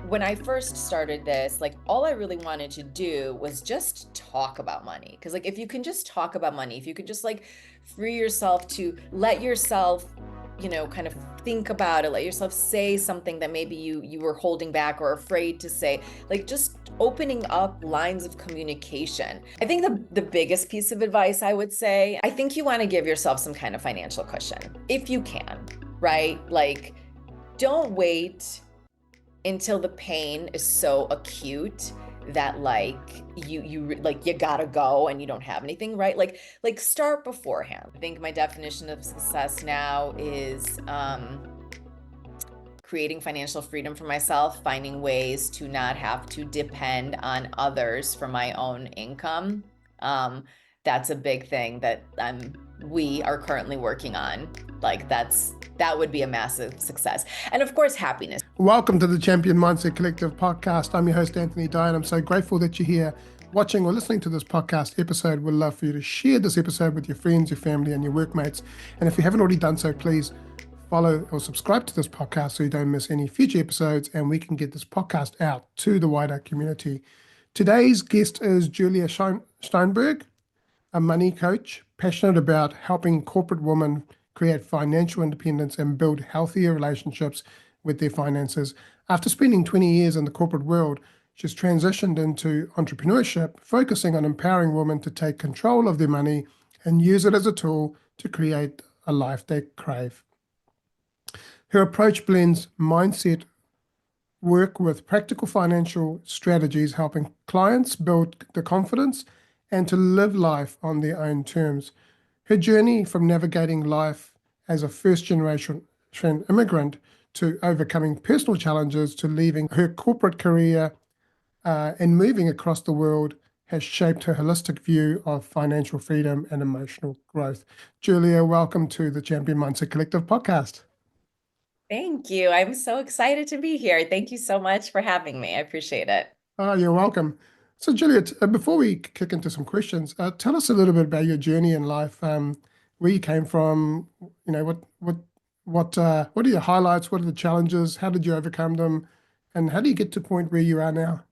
When I first started this, like all I really wanted to do was just talk about money. Because like if you can just talk about money, if you can just like free yourself to let yourself, kind of think about it, let yourself say something that maybe you were holding back or afraid to say, like just opening up lines of communication. I think the biggest piece of advice I would say, I think you want to give yourself some kind of financial cushion if you can, right? Like don't wait until the pain is so acute that like you gotta go and you don't have anything, right? Like start beforehand. I think my definition of success now is creating financial freedom for myself, finding ways to not have to depend on others for my own income. That's a big thing that we are currently working on. Like that would be a massive success. And of course, happiness. Welcome to the Champion Mindset Collective podcast. I'm your host, Anthony Dahya, and I'm so grateful that you're here watching or listening to this podcast episode. We'd love for you to share this episode with your friends, your family, and your workmates. And if you haven't already done so, please follow or subscribe to this podcast so you don't miss any future episodes and we can get this podcast out to the wider community. Today's guest is Julia Shteynburg, a money coach, passionate about helping corporate women create financial independence and build healthier relationships with their finances. After spending 20 years in the corporate world, she's transitioned into entrepreneurship, focusing on empowering women to take control of their money and use it as a tool to create a life they crave. Her approach blends mindset work with practical financial strategies, helping clients build the confidence and to live life on their own terms. Her journey from navigating life as a first-generation immigrant to overcoming personal challenges to leaving her corporate career and moving across the world has shaped her holistic view of financial freedom and emotional growth. Julia, welcome to the Champion Mindset Collective podcast. Thank you. I'm so excited to be here. Thank you so much for having me. I appreciate it. Oh, you're welcome. So, Julia, before we kick into some questions, tell us a little bit about your journey in life, where you came from. You know, what are your highlights? What are the challenges? How did you overcome them? And how do you get to the point where you are now?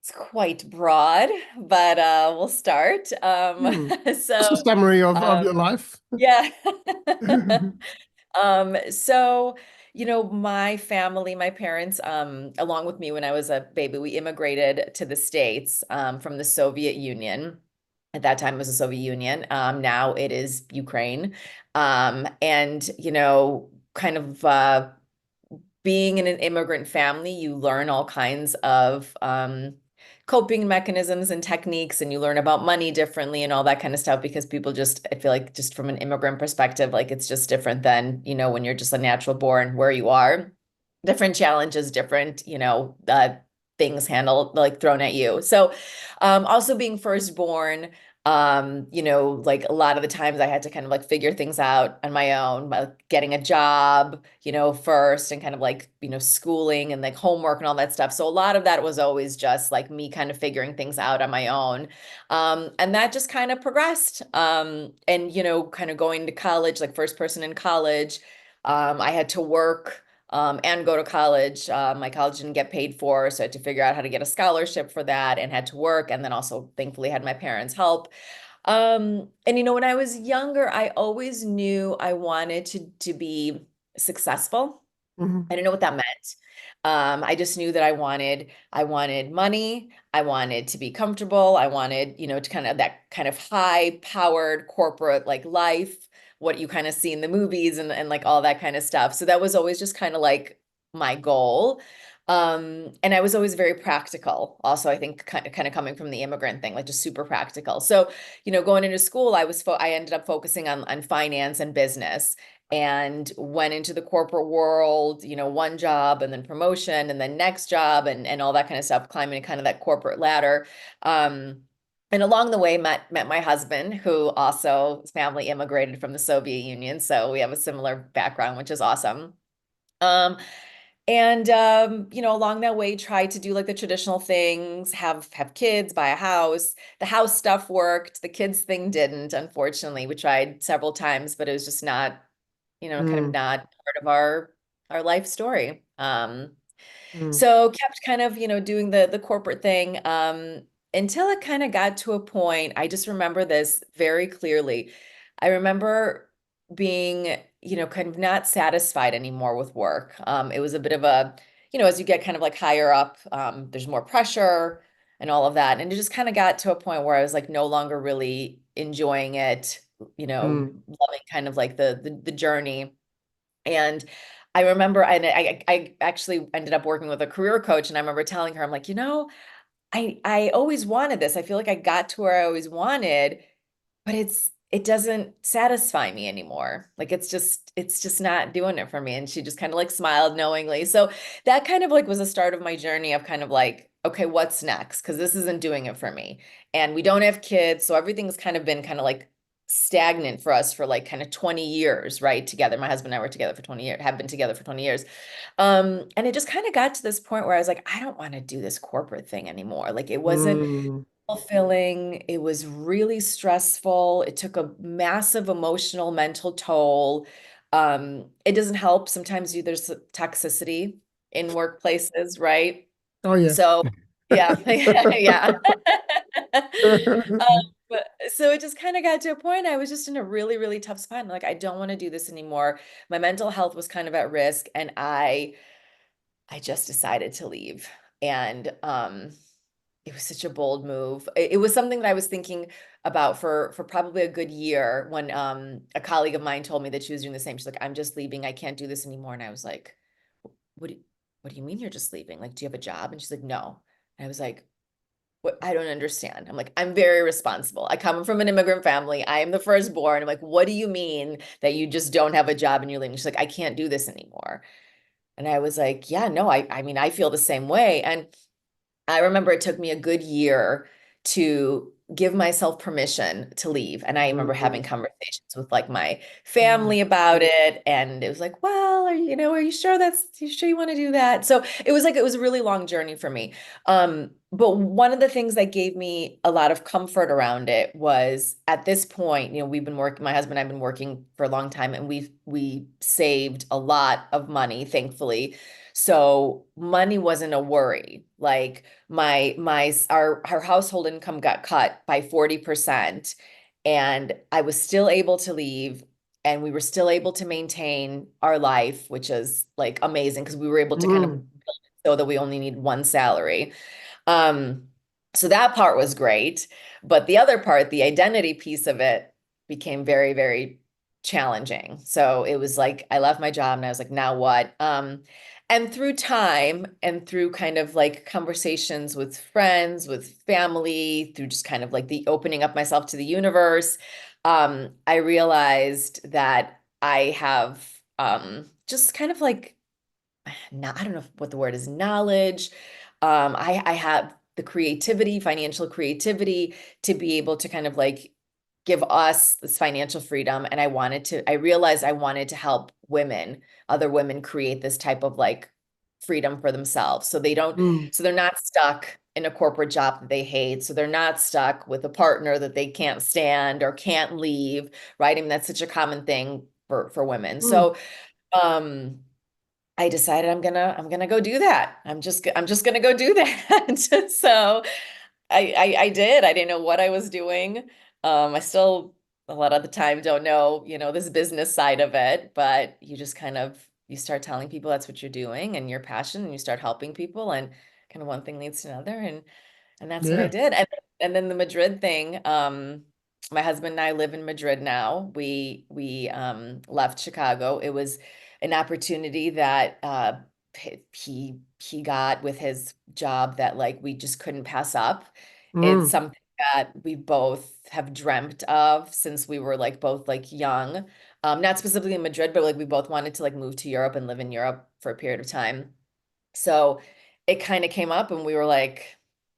It's quite broad, but we'll start. Just a So, summary of your life. yeah. So, my family, my parents, along with me when I was a baby, we immigrated to the States from the Soviet Union. At that time, it was the Soviet Union. Now it is Ukraine. And, kind of being in an immigrant family, you learn all kinds of coping mechanisms and techniques, and you learn about money differently and all that kind of stuff because people just, I feel like just from an immigrant perspective, like it's just different than, when you're just a natural born where you are. Different challenges, different, things handled, like thrown at you. So also being firstborn, like a lot of the times I had to kind of like figure things out on my own, like getting a job, first and kind of like, schooling and like homework and all that stuff. So a lot of that was always just like me kind of figuring things out on my own. And that just kind of progressed. And, kind of going to college, like first person in college, I had to work and go to college. My college didn't get paid for, so I had to figure out how to get a scholarship for that and had to work. And then also thankfully had my parents' help. And when I was younger, I always knew I wanted to be successful. Mhm. I didn't know what that meant. I just knew that I wanted money. I wanted to be comfortable. I wanted, to kind of that kind of high powered corporate like life, what you kind of see in the movies and like all that kind of stuff. So that was always just kind of like my goal. And I was always very practical. Also, I think kind of coming from the immigrant thing, like just super practical. So, going into school, I ended up focusing on finance and business and went into the corporate world, one job and then promotion and then next job and all that kind of stuff, climbing kind of that corporate ladder. And along the way, met my husband, who also his family immigrated from the Soviet Union. So we have a similar background, which is awesome. And along that way, tried to do like the traditional things, have kids, buy a house. The house stuff worked. The kids thing didn't, unfortunately. We tried several times, but it was just not, kind of not part our life story. Mm, So kept kind of, doing the corporate thing, until it kind of got to a point. I just remember this very clearly. I remember being, kind of not satisfied anymore with work. It was a bit of a, as you get kind of like higher up, there's more pressure and all of that. And it just kind of got to a point where I was like no longer really enjoying it, mm, loving kind of like the journey. And I remember, and I actually ended up working with a career coach, and I remember telling her, I'm like, I always wanted this. I feel like I got to where I always wanted, but it doesn't satisfy me anymore. Like it's just not doing it for me. And she just kind of like smiled knowingly. So that kind of like was the start of my journey of kind of like, okay, what's next? Because this isn't doing it for me. And we don't have kids, so everything's kind of been kind of like stagnant for us for like kind of 20 years, right? Together. My husband and I were together for 20 years, have been together for 20 years. And it just kind of got to this point where I was like, I don't want to do this corporate thing anymore. Like it wasn't mm. fulfilling. It was really stressful. It took a massive emotional, mental toll. It doesn't help. Sometimes there's toxicity in workplaces, right? Oh yeah. So, yeah, yeah. So it just kind of got to a point. I was just in a really, really tough spot. And like, I don't want to do this anymore. My mental health was kind of at risk, and I just decided to leave. And it was such a bold move. It was something that I was thinking about for probably a good year when a colleague of mine told me that she was doing the same. She's like, I'm just leaving. I can't do this anymore. And I was like, what do, what do you mean you're just leaving? Like, do you have a job? And she's like, no. And I was like, what? I don't understand. I'm like, I'm very responsible. I come from an immigrant family. I am the firstborn. I'm like, what do you mean that you just don't have a job and you're leaving? She's like, I can't do this anymore. And I was like, yeah, no, I mean, I feel the same way. And I remember it took me a good year to give myself permission to leave. And I remember having Mm, conversations with like my mm, family about it. And it was like, well, are you sure you sure you want to do that? So it was a really long journey for me. But one of the things that gave me a lot of comfort around it was at this point, we've been working, my husband and I've been working for a long time, and we saved a lot of money, thankfully. So money wasn't a worry. Like our household income got cut by 40%, and I was still able to leave, and we were still able to maintain our life, which is like amazing because we were able to kind of mm, build it so that we only need one salary. Um, so that part was great, but the other part, the identity piece of it, became very, very challenging. So it was like I left my job and I was like, now what? And through time and through kind of like conversations with friends, with family, through just kind of like the opening up myself to the universe, I realized that I have just kind of like, now I don't know what the word is, knowledge. I have the creativity, financial creativity, to be able to kind of like give us this financial freedom. And I realized I wanted to help other women create this type of like freedom for themselves. mm, So they're not stuck in a corporate job that they hate. So they're not stuck with a partner that they can't stand or can't leave, right? I mean, that's such a common thing for women. mm. So, um, I decided I'm gonna go do that. I'm just gonna go do that. So I did. I didn't know what I was doing. I still a lot of the time don't know, this business side of it, but you just kind of you start telling people that's what you're doing and your passion, and you start helping people, and kind of one thing leads to another, and that's what I Yeah. did. And then the Madrid thing, my husband and I live in Madrid now. We left Chicago. It was an opportunity that he got with his job that like we just couldn't pass up. It's Mm, something that we both have dreamt of since we were like both like young. Not specifically in Madrid, but like we both wanted to like move to Europe and live in Europe for a period of time. So it kind of came up and we were like,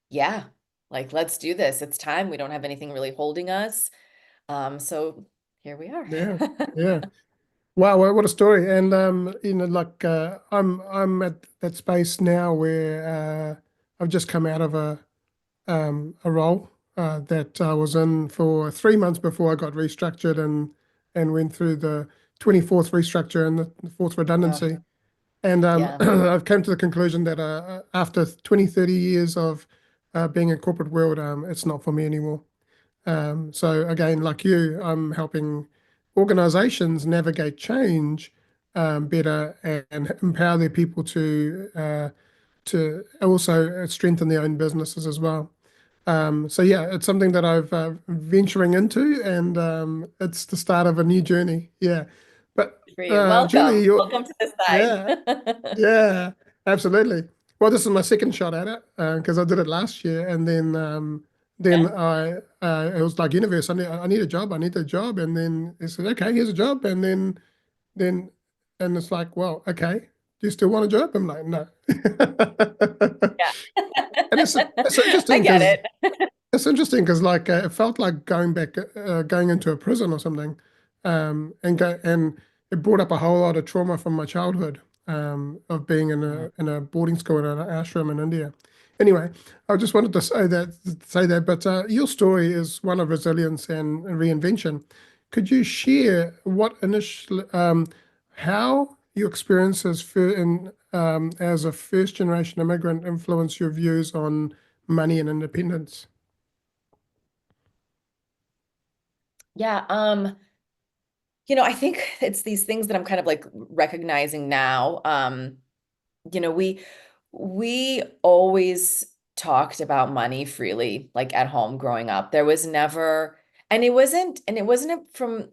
yeah, like let's do this. It's time. We don't have anything really holding us. So here we are. yeah. Yeah. Wow, what a story. And like I'm at that space now where I've just come out of a role that I was in for 3 months before I got restructured and went through the 24th restructure and the fourth Oh, redundancy. And Yeah. I've come to the conclusion that after 20, 30 years of being in corporate world, it's not for me anymore. So again, like you, I'm helping organizations navigate change better and empower their people to also strengthen their own businesses as well. So yeah, it's something that I've venturing into, and it's the start of a new journey. Yeah, but Good for you. Julie, Welcome. you're Welcome to this yeah, side. yeah, absolutely. Well, this is my second shot at it because I did it last year, and then Yeah. it was like universe. I need a job. I need a job, and then it said, okay, here's a job, and then and it's like, well, okay, do you still want a job? I'm like, no. Yeah. And it's I interesting get because it. like it felt like going into a prison or something, and it brought up a whole lot of trauma from my childhood, of being in Mm. a boarding school in an ashram in India. Anyway, I just wanted to say that, but your story is one of resilience and reinvention. Could you share how your experiences as a first generation immigrant influence your views on money and independence? Yeah. I think it's these things that I'm kind of like recognizing now. We always talked about money freely, like at home growing up. There was never, and it wasn't from,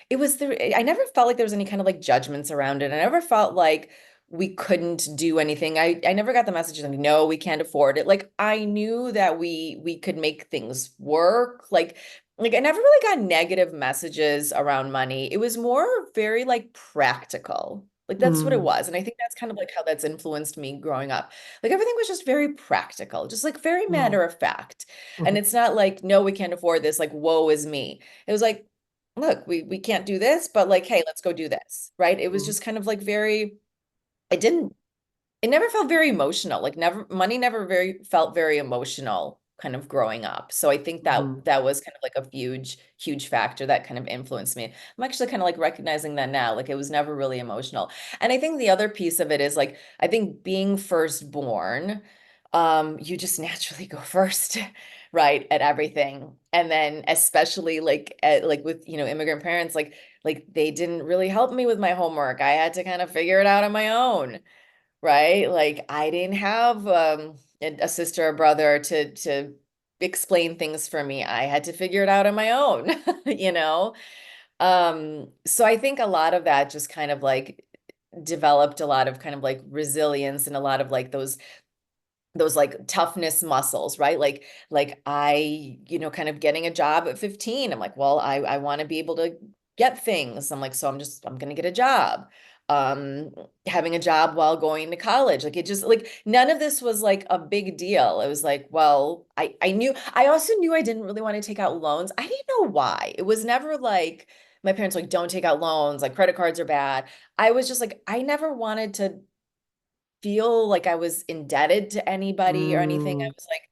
it was the, I never felt like there was any kind of like judgments around it. I never felt like we couldn't do anything. I never got the message like, no, we can't afford it. Like I knew that we could make things work. Like I never really got negative messages around money. It was more very like practical. Like that's what it Mm, was. And I think that's kind of like how that's influenced me growing up. Like everything was just very practical, just like very mm, matter of fact. And mhm, it's not like, no, we can't afford this, like, woe is me. It was like, look, we can't do this, but like, hey, let's go do this. Right. It was mm, just kind of like very, it didn't it never felt very emotional. Like never money never very felt very emotional kind of growing up. So I think that mhm, that was kind of like a huge factor that kind of influenced me. I'm actually kind of like recognizing that now. Like it was never really emotional. And I think the other piece of it is like I think being firstborn, you just naturally go first, right, at everything. And then especially like with, immigrant parents, like they didn't really help me with my homework. I had to kind of figure it out on my own, right? Like I didn't have a sister or brother to explain things for me. I had to figure it out on my own, you know? So I think a lot of that just kind of like developed a lot of kind of like resilience and a lot of like those like toughness muscles, right? Like I, kind of getting a job at 15. I'm like, well, I want to be able to get things. I'm like, so I'm gonna get a job. Um, Having a job while going to college. Like it just like none of this was like a big deal. It was like, well, I also knew I didn't really want to take out loans. I didn't know why. It was never like my parents were like, don't take out loans, like credit cards are bad. I was just like, I never wanted to feel like I was indebted to anybody or anything. I mm, was like,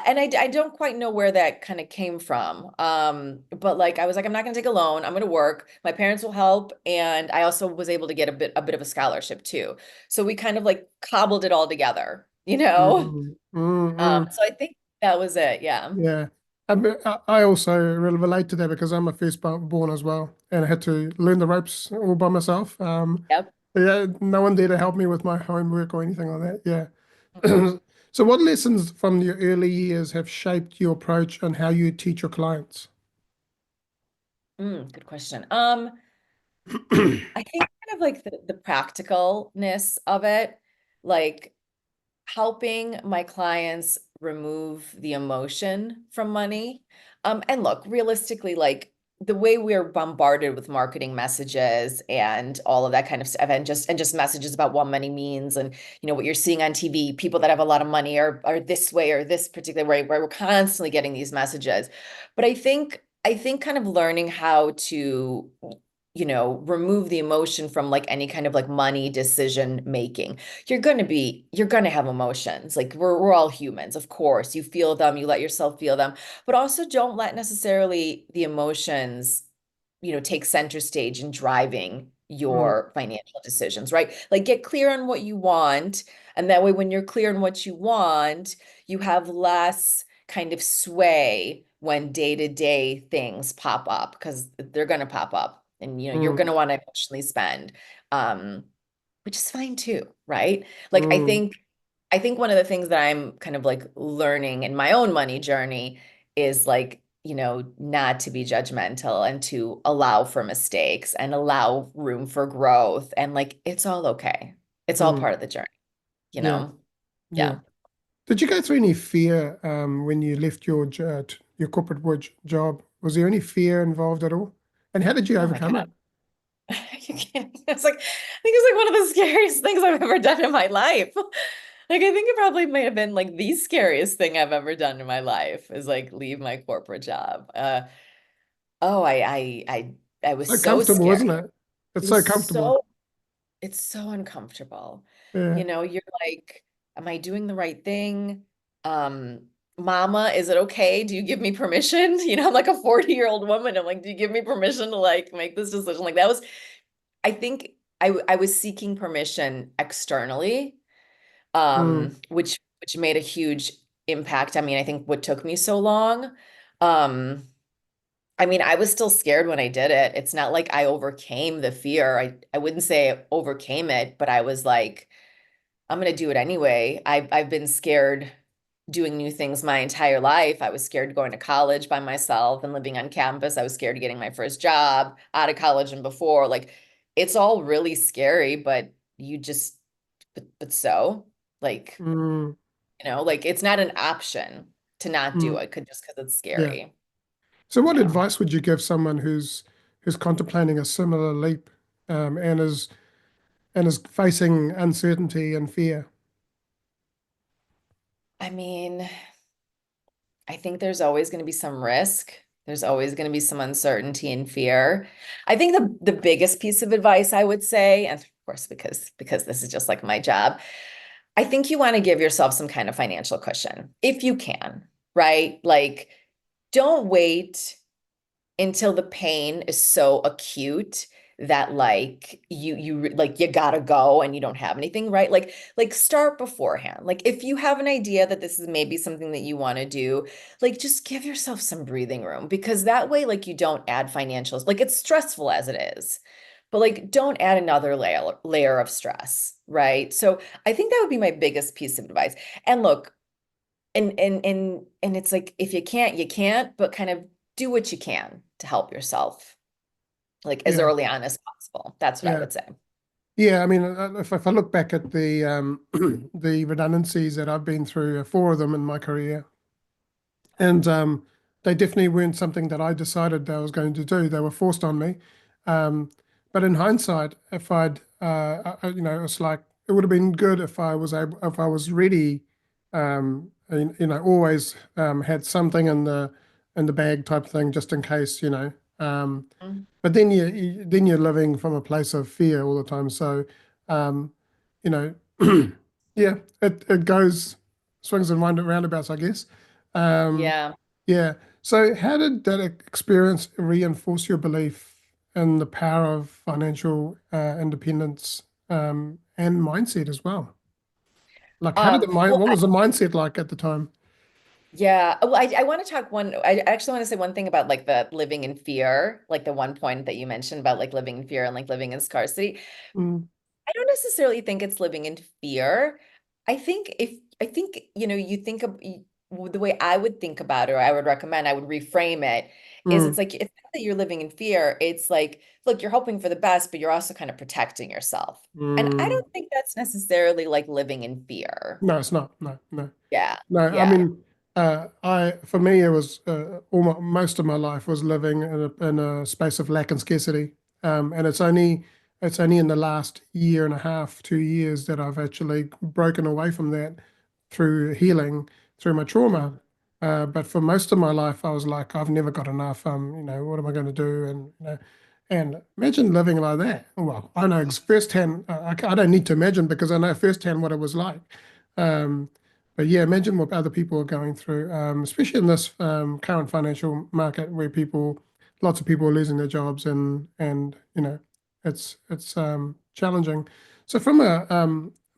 and I don't quite know where that kind of came from. But like I was like, I'm not going to take a loan. I'm going to work. My parents will help, and I also was able to get a bit of a scholarship too. So we kind of like cobbled it all together, you know. mm, mm, mm. So I think that was it. Yeah. Yeah. I also relate to that because I'm a firstborn as well, and I had to learn the ropes all by myself. Yep. Yeah, no one there to help me with my homework or anything like that. Mhm. Yeah. So, what lessons from your early years have shaped your approach and how you teach your clients? Good question. I think kind of like the practicalness of it, like helping my clients remove the emotion from money. And look, realistically, like the way we're bombarded with marketing messages and all of that kind of stuff, and just messages about what money means, and what you're seeing on TV, people that have a lot of money are this way or this particular way, where we're constantly getting these messages. But I think kind of learning how to remove the emotion from like any kind of like money decision making. You're going to have emotions. Like we're all humans, of course. You feel them, you let yourself feel them, but also don't let necessarily the emotions take center stage in driving mm, your financial decisions, right? Like get clear on what you want. And that way, when you're clear on what you want, you have less kind of sway when day-to-day things pop up because they're going to pop up and you're going mm, to want to emotionally spend. Um, which is fine too, right? Like mm, I think one of the things that I'm kind of like learning in my own money journey is like, not to be judgmental and to allow for mistakes and allow room for growth and like it's all okay. It's all mm. part of the journey, you Yeah, know? yeah. Yeah. Did you go through any fear when you left your corporate job? Was there any fear involved at all? And how did you Oh my overcome God. it? You can't. It's like, I think it's like one of the scariest things I've ever done in my life. Like, I think it probably might have been like the scariest thing I've ever done in my life is like leave my corporate job. Oh, I was So so comfortable, scared. isn't it? It It's so was comfortable. it's so uncomfortable. Yeah. You're like, am I doing the right thing? Um, Mama, is it okay? Do you give me permission? I'm like a 40-year-old woman. I'm like, do you give me permission to like make this decision? Like that was I think I was seeking permission externally, Mm, which made a huge impact. I mean, I think what took me so long, um, I mean, I was still scared when I did it. It's not like I overcame the fear. I wouldn't say I overcame it, but I was like, I'm gonna do it anyway. I've been scared doing new things my entire life. I was scared going to college by myself and living on campus. I was scared of getting my first job out of college and before. Like it's all really scary, but you just but so like, mm, like it's not an option to not do mm. it just because it's Yeah. scary. So what Yeah. advice would you give someone who's contemplating a similar leap and is facing uncertainty and fear? I mean, I think there's always going to be some risk. There's always going to be some uncertainty and fear. I think the biggest piece of advice I would say, and of course, because this is just like my job, I think you want to give yourself some kind of financial cushion if you can, right? Like, don't wait until the pain is so acute that like you gotta go and you don't have anything, right? Like start beforehand. Like if you have an idea that this is maybe something that you want to do, like just give yourself some breathing room because that way like you don't add financials. Like it's stressful as it is. But like don't add another layer of stress, right? So I think that would be my biggest piece of advice. And look, and it's like if you can't, you can't, but kind of do what you can to help yourself, like as Yeah. early on as possible. That's what I Yeah. would say. Yeah, I mean, if I look back at the the redundancies that I've been through, four of them in my career, and they definitely weren't something that I decided I was going to do. They were forced on me. Um, but in hindsight, if it's like it would have been good if I was ready, and, always had something in the bag type thing just in case. Um, Mhm. but then you're living from a place of fear all the time. So, um, you know, yeah, it goes swings and roundabouts, I guess. Um, Yeah. yeah. So, how did that experience reinforce your belief in the power of financial independence and mindset as well? Like, Well, what was the mindset like at the time? yeah. Well, I want to talk I actually want to say one thing about like the living in fear, like the one point that you mentioned about like living in fear and like living in scarcity. Mm, I don't necessarily think it's living in fear. I think, you think of the way I would think about it, or I would recommend, I would reframe it, is mm, it's not that you're living in fear. It's like, look, you're hoping for the best, but you're also kind of protecting yourself. And I mm. don't think that's necessarily like living in fear. No, it's not. No, no. Yeah. No, I Yeah. mean, for me, it was most of my life was living in a space of lack and scarcity, and it's only in the last year and a half, 2 years that I've actually broken away from that through healing, through my Mm. trauma. But for most of my life, I was like, I've never got enough. What am I going to do? And imagine living like that. Well, I know firsthand. I don't need to imagine because I know firsthand what it was like. Um, but yeah, imagine what other people are going through, especially in this current financial market where lots of people are losing their jobs and It's challenging. So from a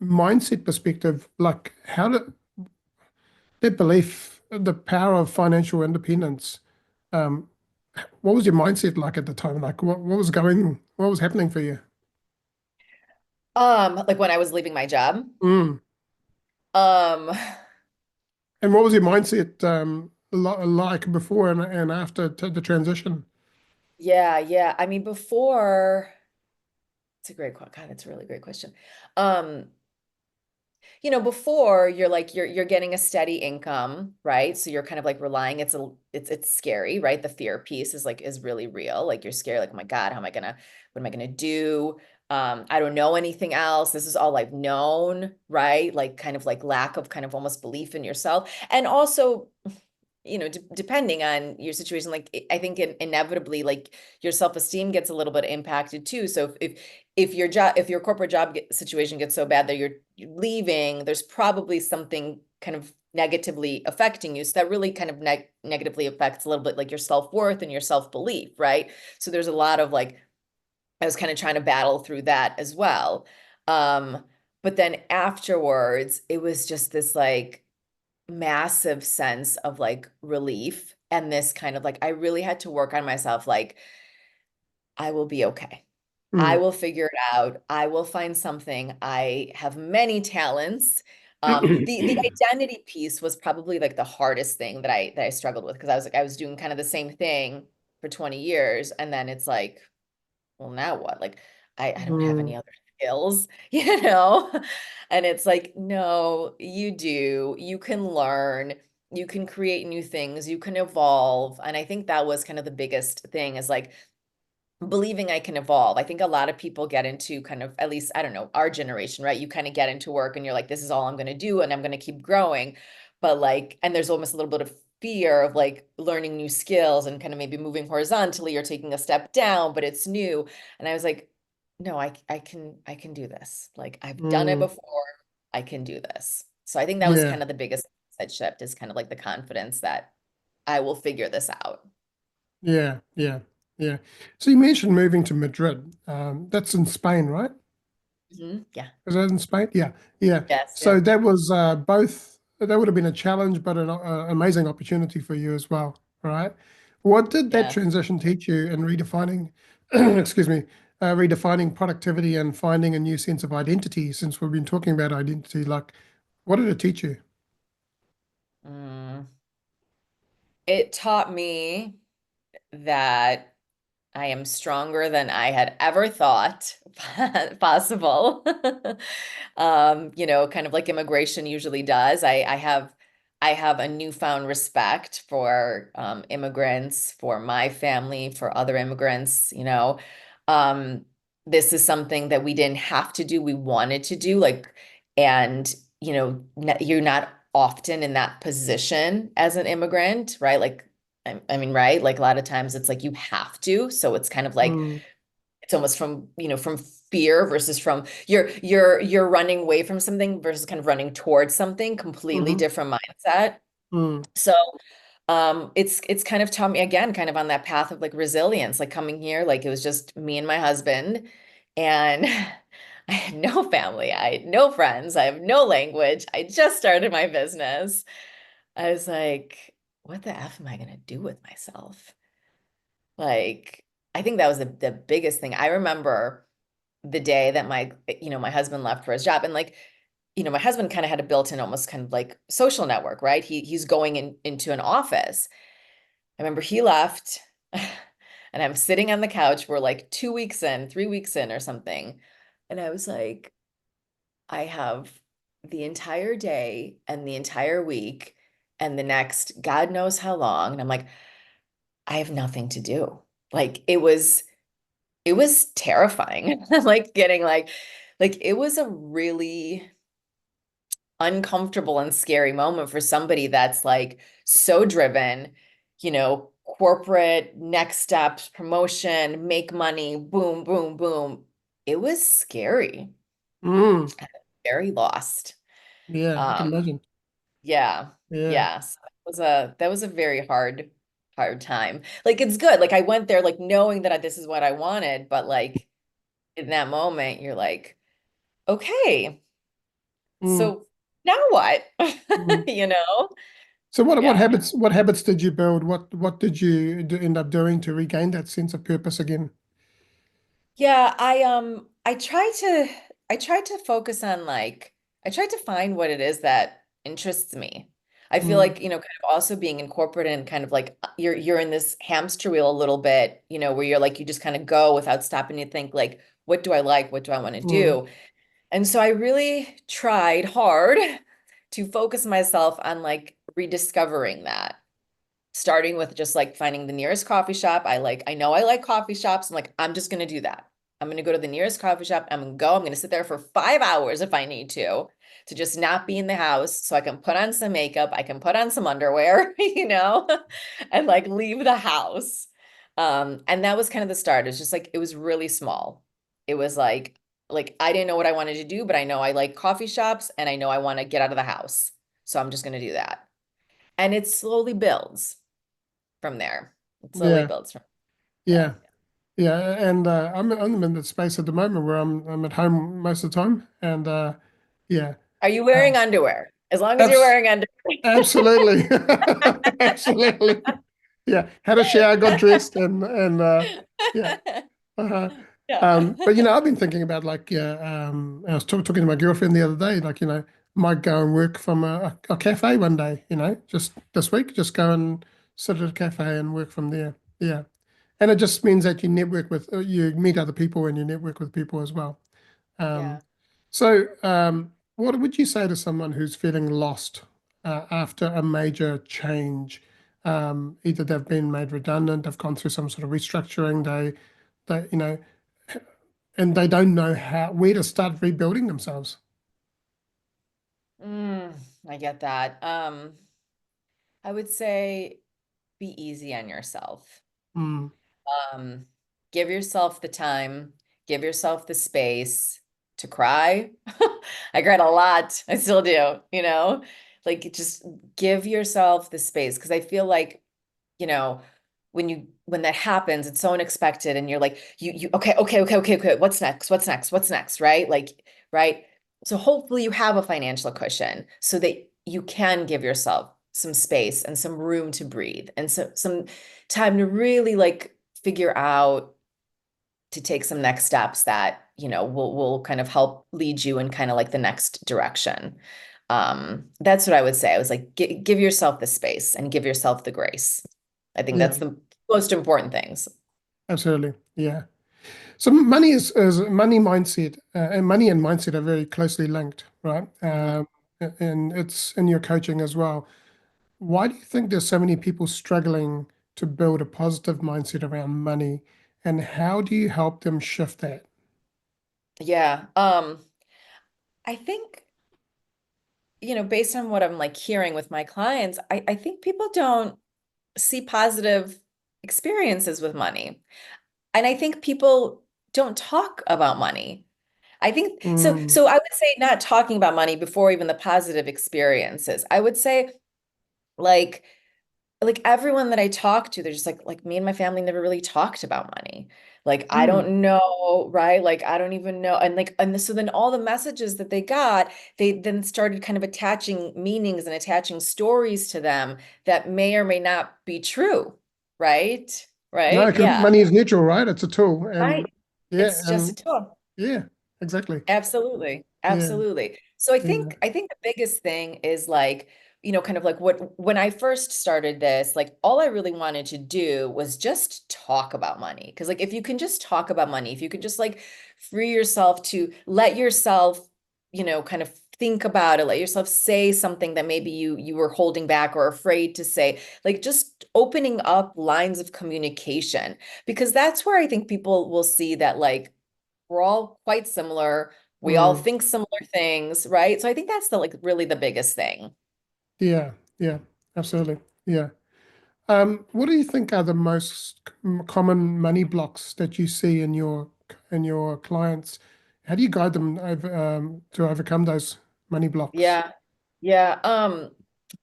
mindset perspective, like how did that belief, the power of financial independence, um, what was your mindset like at the time? Like what was happening for you? Like when I was leaving my job. Mm. Um, And what was your mindset like before and after the transition? yeah. I mean, before, it's a great God, it's a really great question. Um, before you're like you're getting a steady income, right? So you're kind of like relying, it's scary, right? The fear piece is really real. Like you're scared, like, oh my God, what am I gonna do? I don't know anything else. This is all I've known, right? Like kind of like lack of kind of almost belief in yourself. And also, depending on your situation, like I think inevitably, like your self-esteem gets a little bit impacted too. So if your corporate job situation gets so bad that you're leaving, there's probably something kind of negatively affecting you. So that really kind of negatively affects a little bit like your self-worth and your self-belief, right? So there's a lot of like, I was kind of trying to battle through that as well. Um, but then afterwards, it was just this like massive sense of like relief and this kind of like I really had to work on myself, like I will be okay. I Mm. will figure it out. I will find something. I have many talents. The identity piece was probably like the hardest thing that I struggled with, because I was doing kind of the same thing for 20 years, and then it's like, well, now what? Like, I don't have Mm. any other skills, you know? And it's like, no, you do. You can learn, you can create new things, you can evolve. And I think that was kind of the biggest thing, is like believing I can evolve. I think a lot of people get into kind of, at least, I don't know, our generation, right? You kind of get into work and you're like, this is all I'm going to do and I'm going to keep growing. But like, and there's almost a little bit of fear of like learning new skills and kind of maybe moving horizontally or taking a step down, but it's new. And I was like, no, I can do this. Like I've done it Mm. before. I can do this. So I think that was Yeah. kind of the biggest mindset shift, is kind of like the confidence that I will figure this out. Yeah, yeah, yeah. So you mentioned moving to Madrid. That's in Spain, right? Yeah. Is that in Spain? Yeah, yeah. Yes. Yeah. So that was both. That would have been a challenge, but an amazing opportunity for you as well, right? What did that Yeah. transition teach you in redefining, excuse me, redefining productivity and finding a new sense of identity? Since we've been talking about identity, like, what did it teach you? Mm. It taught me that I am stronger than I had ever thought possible. Kind of like immigration usually does. I have a newfound respect for immigrants, for my family, for other immigrants, you know. Um, this is something that we didn't have to do, we wanted to do, like, and you're not often in that position as an immigrant, right? Like I mean, right? Like a lot of times it's like you have to. So it's kind of like Mm, it's almost from fear versus from you're running away from something versus kind of running towards something, completely hmm different mindset. mm, So it's kind of taught me again, kind of on that path of like resilience, like coming here, like it was just me and my husband, and I had no family, I had no friends, I have no language. I just started my business. I was like, what the F am I gonna do with myself? Like, I think that was the biggest thing. I remember the day that my husband left for his job, and like, my husband kind of had a built-in almost kind of like social network, right? He's going into an office. I remember he left and I'm sitting on the couch. We're like 2 weeks in, 3 weeks in or something. And I was like, I have the entire day and the entire week and the next God knows how long. And I'm like, I have nothing to do. Like it was terrifying. Like getting like it was a really uncomfortable and scary moment for somebody that's like so driven, corporate next steps, promotion, make money, boom, boom, boom. It was scary, mm. very lost. Yeah, I can Um, imagine. yeah, Yeah. yeah. So that was a very hard time. Like it's good. Like I went there like knowing that this is what I wanted, but like in that moment, you're like, okay, Mm, so now what? mm. You know? So Yeah. what habits did you build? What did you end up doing to regain that sense of purpose again? Yeah, I try to focus on like I try to find what it is that interests me. I feel Mm, like, kind of also being in corporate and kind of like you're in this hamster wheel a little bit, where you're like you just kind of go without stopping to think like, what do I like? What do I want to mm, do? And so I really tried hard to focus myself on like rediscovering that, starting with just like finding the nearest coffee shop. I know I like coffee shops. I'm like, I'm just going to do that. I'm going to go to the nearest coffee shop. I'm going to sit there for 5 hours if I need to just not be in the house so I can put on some makeup. I can put on some underwear, and like leave the house. And that was kind of the start. It's just like, it was really small. It was like I didn't know what I wanted to do, but I know I like coffee shops and I know I want to get out of the house. So I'm just going to do that. And it slowly builds from there. It slowly yeah, builds from, yeah. yeah, yeah. And I'm in the space at the moment where I'm at home most of the time, and yeah, Are you uh, wearing underwear? As long as you're abs wearing underwear. absolutely, absolutely. Yeah, had a shower, got dressed, and yeah. Uh-huh. Yeah. But I've been thinking about like I was talking to my girlfriend the other day, like might go and work from a cafe one day, just this week, just go and sit at a cafe and work from there. Yeah, and it just means that you network with, you meet other people and you network with people as well. Um, Yeah. so, what would you say to someone who's feeling lost after a major change? Either they've been made redundant, they've gone through some sort of restructuring, they and they don't know where to start rebuilding themselves. Mm, I get that. I would say be easy on yourself. Mm, Um, give yourself the time, give yourself the space to cry. I cried a lot. I still do, like just give yourself the space because I feel like, you know, when that happens, it's so unexpected and you're like, okay, what's next? What's next? What's next? Right? Like, right. So hopefully you have a financial cushion so that you can give yourself some space and some room to breathe and some time to really like figure out to take some next steps that, will kind of help lead you in kind of like the next direction. That's what I would say. I was like, give yourself the space and give yourself the grace. I think yeah, that's the most important things. absolutely. Yeah. So money is money mindset, and money and mindset are very closely linked, right? Mhm. And it's in your coaching as well. Why do you think there's so many people struggling to build a positive mindset around money, and how do you help them shift that? Yeah. I think, based on what I'm like hearing with my clients, I think people don't see positive experiences with money. And I think people don't talk about money. I think so. Mm, So I would say not talking about money before even the positive experiences. I would say like like everyone that I talk to, they're just like me and my family never really talked about money. Like I mm, don't know, right? Like I don't even know. So then all the messages that they got, they then started kind of attaching meanings and attaching stories to them that may or may not be true, right? no, Right? because Yeah. money is neutral, right? It's a tool, and Right. yeah, It's just a and tool. yeah, exactly. Absolutely. Yeah, Absolutely. So yeah, I think the biggest thing is like, kind of like when I first started this, like all I really wanted to do was just talk about money. Because like if you can just talk about money, if you can just like free yourself to let yourself, kind of think about it, let yourself say something that maybe you were holding back or afraid to say, like just opening up lines of communication, because that's where I think people will see that like we're all quite similar. We all mm, think similar things, right? So I think that's the like really the biggest thing. yeah, yeah, absolutely. Yeah. What do you think are the most common money blocks that you see in your clients? How do you guide them to overcome those money blocks? Yeah. Yeah.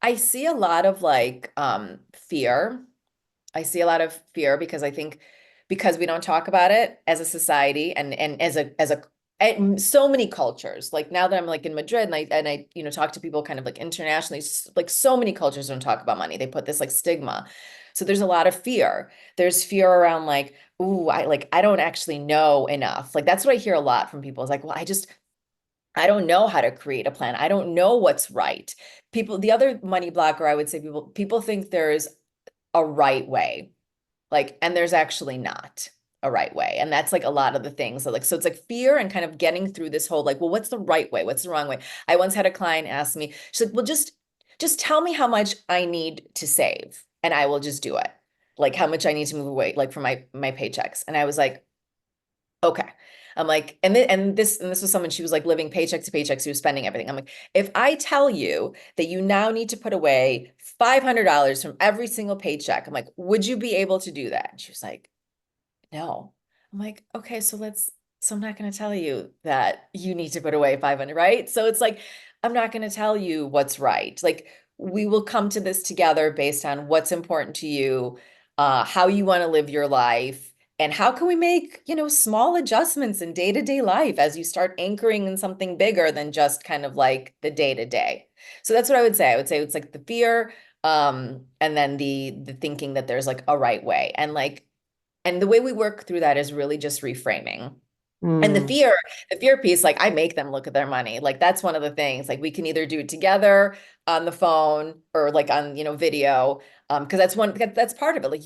I see a lot of like fear. I see a lot of fear because I think because we don't talk about it as a society and as a and so many cultures. Like now that I'm like in Madrid and I talk to people kind of like internationally, like so many cultures don't talk about money. They put this like stigma. So there's a lot of fear. There's fear around like, ooh, I don't actually know enough. Like that's what I hear a lot from people is like, well, I don't know how to create a plan. I don't know what's right. People, the other money blocker, I would say people think there's a right way. Like, and there's actually not a right way. And that's like a lot of the things. So it's like fear and kind of getting through this whole like, well, what's the right way? What's the wrong way? I once had a client ask me, she's like, well, just tell me how much I need to save and I will just do it. Like how much I need to move away, like for my paychecks. And I was like, okay. I'm like, and this was someone, she was like living paycheck to paycheck. She was spending everything. I'm like, if I tell you that you now need to put away $500 from every single paycheck, I'm like, would you be able to do that? And she was like, no. I'm like, okay, so I'm not going to tell you that you need to put away 500, right? So it's like, I'm not going to tell you what's right. Like, we will come to this together based on what's important to you, how you want to live your life, and how can we make, small adjustments in day-to-day life as you start anchoring in something bigger than just kind of like the day-to-day. So that's what I would say. I would say it's like the fear, and then the thinking that there's like a right way. And the way we work through that is really just reframing. And the Mm. fear, the fear piece, like I make them look at their money. Like that's one of the things. Like we can either do it together on the phone or like on, video. Because that's part of it. Like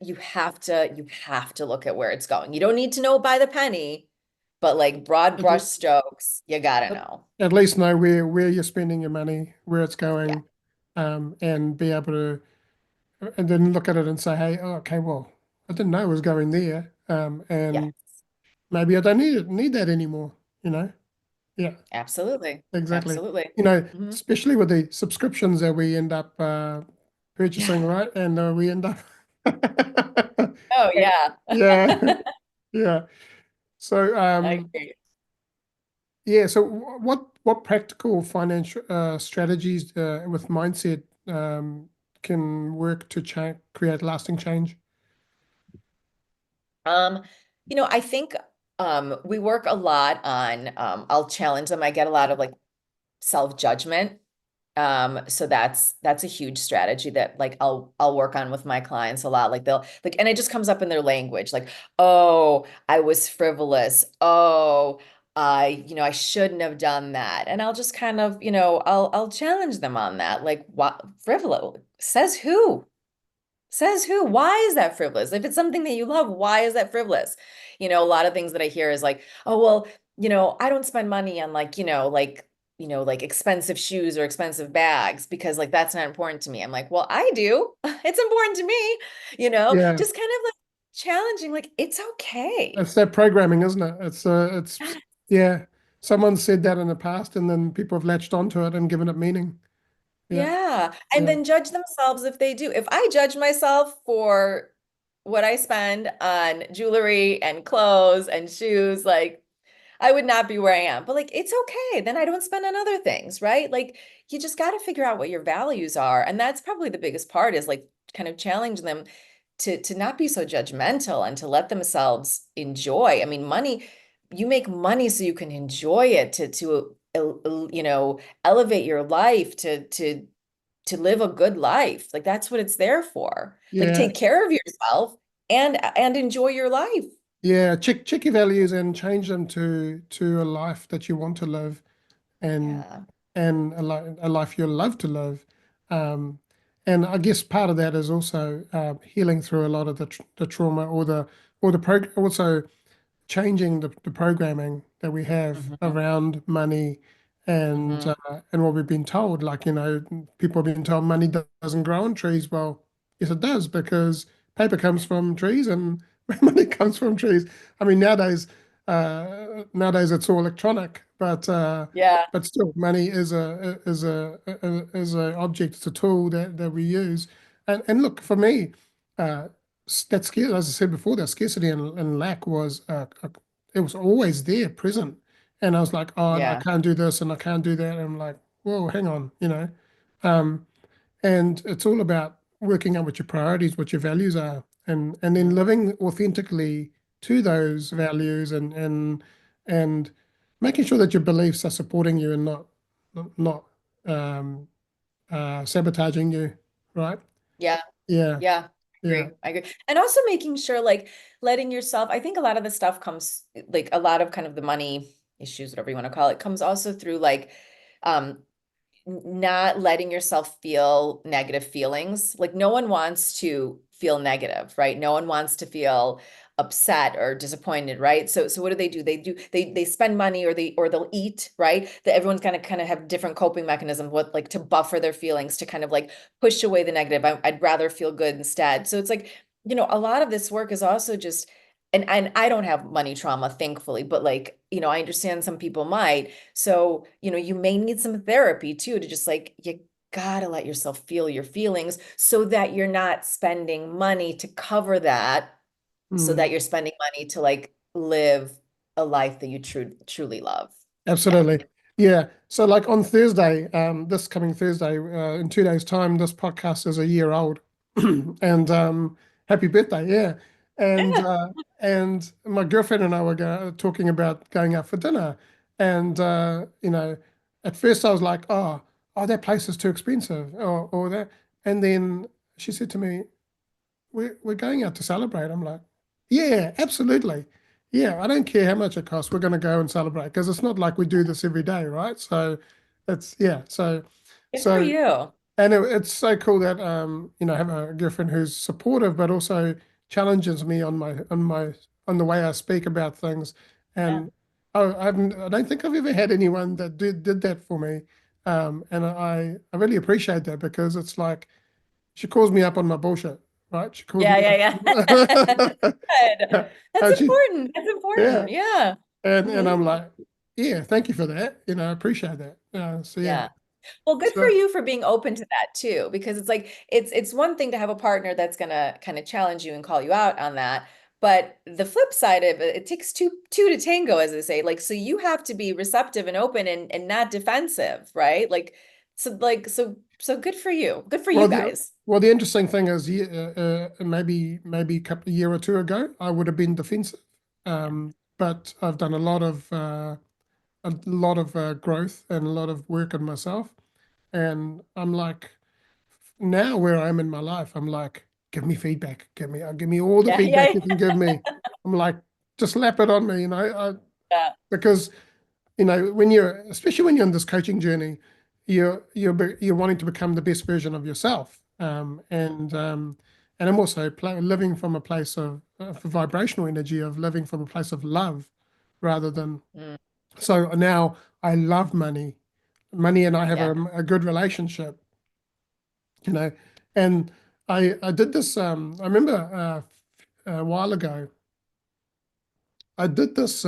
you have to look at where it's going. You don't need to know by the penny, but like broad At, brush strokes, you gotta at know. at least know where you're spending your money, where it's Yeah. going, and be able to, and then look at it and say, hey, oh, okay, well, I didn't know it was going there, Yeah. and maybe I don't need that anymore, you know? Yeah, Absolutely. exactly. Absolutely. Mhm. Especially with the subscriptions that we end up Yeah. purchasing, right? And we end up, Oh yeah. yeah, yeah. So, I agree. yeah. So, what practical financial strategies with mindset can work to create lasting change? Um, I think we work a lot on I'll challenge them. I get a lot of like self-judgment. So that's a huge strategy that like I'll work on with my clients a lot. Like they'll like, and it just comes up in their language, like, oh, I was frivolous. Oh, I shouldn't have done that. And I'll just kind of, I'll challenge them on that. Like, what frivolous? Says who? Says who? Why is that frivolous? If it's something that you love, why is that frivolous? A lot of things that I hear is like, oh, well, I don't spend money on like expensive shoes or expensive bags because like that's not important to me. I'm like, well, I do. It's important to me, Yeah, just kind of like challenging, like it's okay. it's that programming, isn't it? Yeah. Yeah. Someone said that in the past, and then people have latched onto it and given it meaning. Yeah, Yeah. And yeah, then judge themselves if they do. If I judge myself for what I spend on jewelry and clothes and shoes, like I would not be where I am. But like it's okay. Then I don't spend on other things, right? Like you just got to figure out what your values are. And that's probably the biggest part is like kind of challenge them to not be so judgmental and to let themselves enjoy. I mean, money, you make money so you can enjoy it to elevate your life to live a good life. Like that's what it's there for. Like yeah, take care of yourself and enjoy your life. yeah. Check your values and change them to a life that you want to live, and Yeah. a life you love to live. Um, and I guess part of that is also healing through a lot of the trauma also changing the programming that we have Hmm. around money and Hmm. what we've been told. Like, people have been told money doesn't grow on trees. Well, yes, it does, because paper comes from trees and money comes from trees. I mean, nowadays it's all electronic, Yeah. but still, money is a object. It's a tool that we use. And look, for me, uh, that scare, as I said before, that scarcity and lack it was always there, present. And I was like, oh, I Yeah. can't do this and I can't do that. And I'm like, whoa, hang on. And it's all about working out what your priorities, what your values are. and then living authentically to those values and making sure that your beliefs are supporting you and not um, sabotaging you, right? Yeah. Yeah, Yeah, I yeah. agree. I agree. And also making sure like letting yourself, I think a lot of the stuff comes like a lot of kind of the money issues, whatever you want to call it, comes also through like um not letting yourself feel negative feelings. Like no one wants to feel negative, right? No one wants to feel upset or disappointed, right? So what do? They spend money or they'll eat, right? That everyone's gonna kind of have different coping mechanisms with like to buffer their feelings, to kind of like push away the negative. I'd rather feel good instead. So it's like, a lot of this work is also just and I don't have money trauma, thankfully, but like, I understand some people might. So, you may need some therapy too to just like, you gotta let yourself feel your feelings so that you're not spending money to cover that, so Mm. that you're spending money to like live a life that you truly love. Yeah. Absolutely. Yeah. So like on Thursday, this coming Thursday, in 2 days' time, this podcast is a year old. And happy birthday, yeah. And Yeah. uh and my girlfriend and I were talking about going out for dinner. And at first I was like, oh, that place is too expensive, or that. And then she said to me, we're going out to celebrate. I'm like, yeah, absolutely. Yeah, I don't care how much it costs. We're going to go and celebrate because it's not like we do this every day, right? So it's yeah. Good for So you. and it's so cool that I have a girlfriend who's supportive, but also challenges me on the way I speak about things. Yeah. And I don't think I've ever had anyone that did that for me. And I really appreciate that because it's like she calls me up on my bullshit, right? She calls me Yeah, yeah, yeah. up. Good. That's And she, important. That's yeah. important. Yeah. And Mhm. I'm like, yeah, thank you for that. I appreciate that. So yeah. Yeah. Well, good for So you for being open to that too, because it's like it's one thing to have a partner that's gonna kind of challenge you and call you out on that. But the flip side of it, it takes two to tango, as they say. Like, so you have to be receptive and open and not defensive, right? So good for you. Good for well you the guys. well the interesting thing is maybe a couple of year or two ago I would have been defensive. But I've done a lot of growth and a lot of work on myself. And I'm like, now where I am in my life, I'm like, give me feedback. Give me all the Yeah, feedback yeah, you can give me. I'm like, just slap it on me, yeah. because especially when you're on this coaching journey, you're wanting to become the best version of yourself. And I'm also living from a place of vibrational energy, of living from a place of love, rather than. Mm, So now I love money. Money and I have yeah. a good relationship, you know. And I did this. I remember a while ago. I did this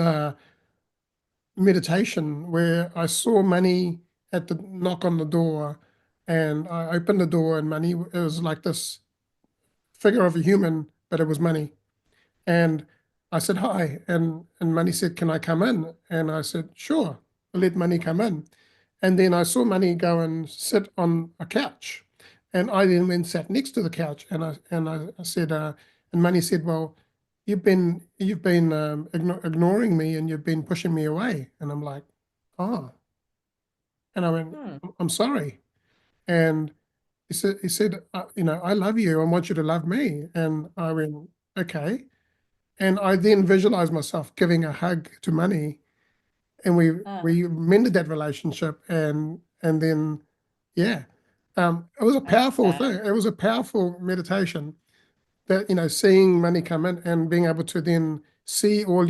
meditation where I saw money at the knock on the door, and I opened the door, and money. It was like this figure of a human, but it was money. And I said hi, and Money said, "Can I come in?" And I said, "Sure." I let Money come in, and then I saw Money go and sit on a couch, and I then went and sat next to the couch, and I said, and Money said, "Well, you've been ignoring me, and you've been pushing me away." And I'm like, "Oh," and I went, Hmm. "I'm sorry." And he said, "I love you. I want you to love me." And I went, "Okay." And I then visualized myself giving a hug to Money, and we Ah, we mended that relationship, and then yeah, it was a I love powerful that. thing. It was a powerful meditation that seeing Money come in and being able to then see all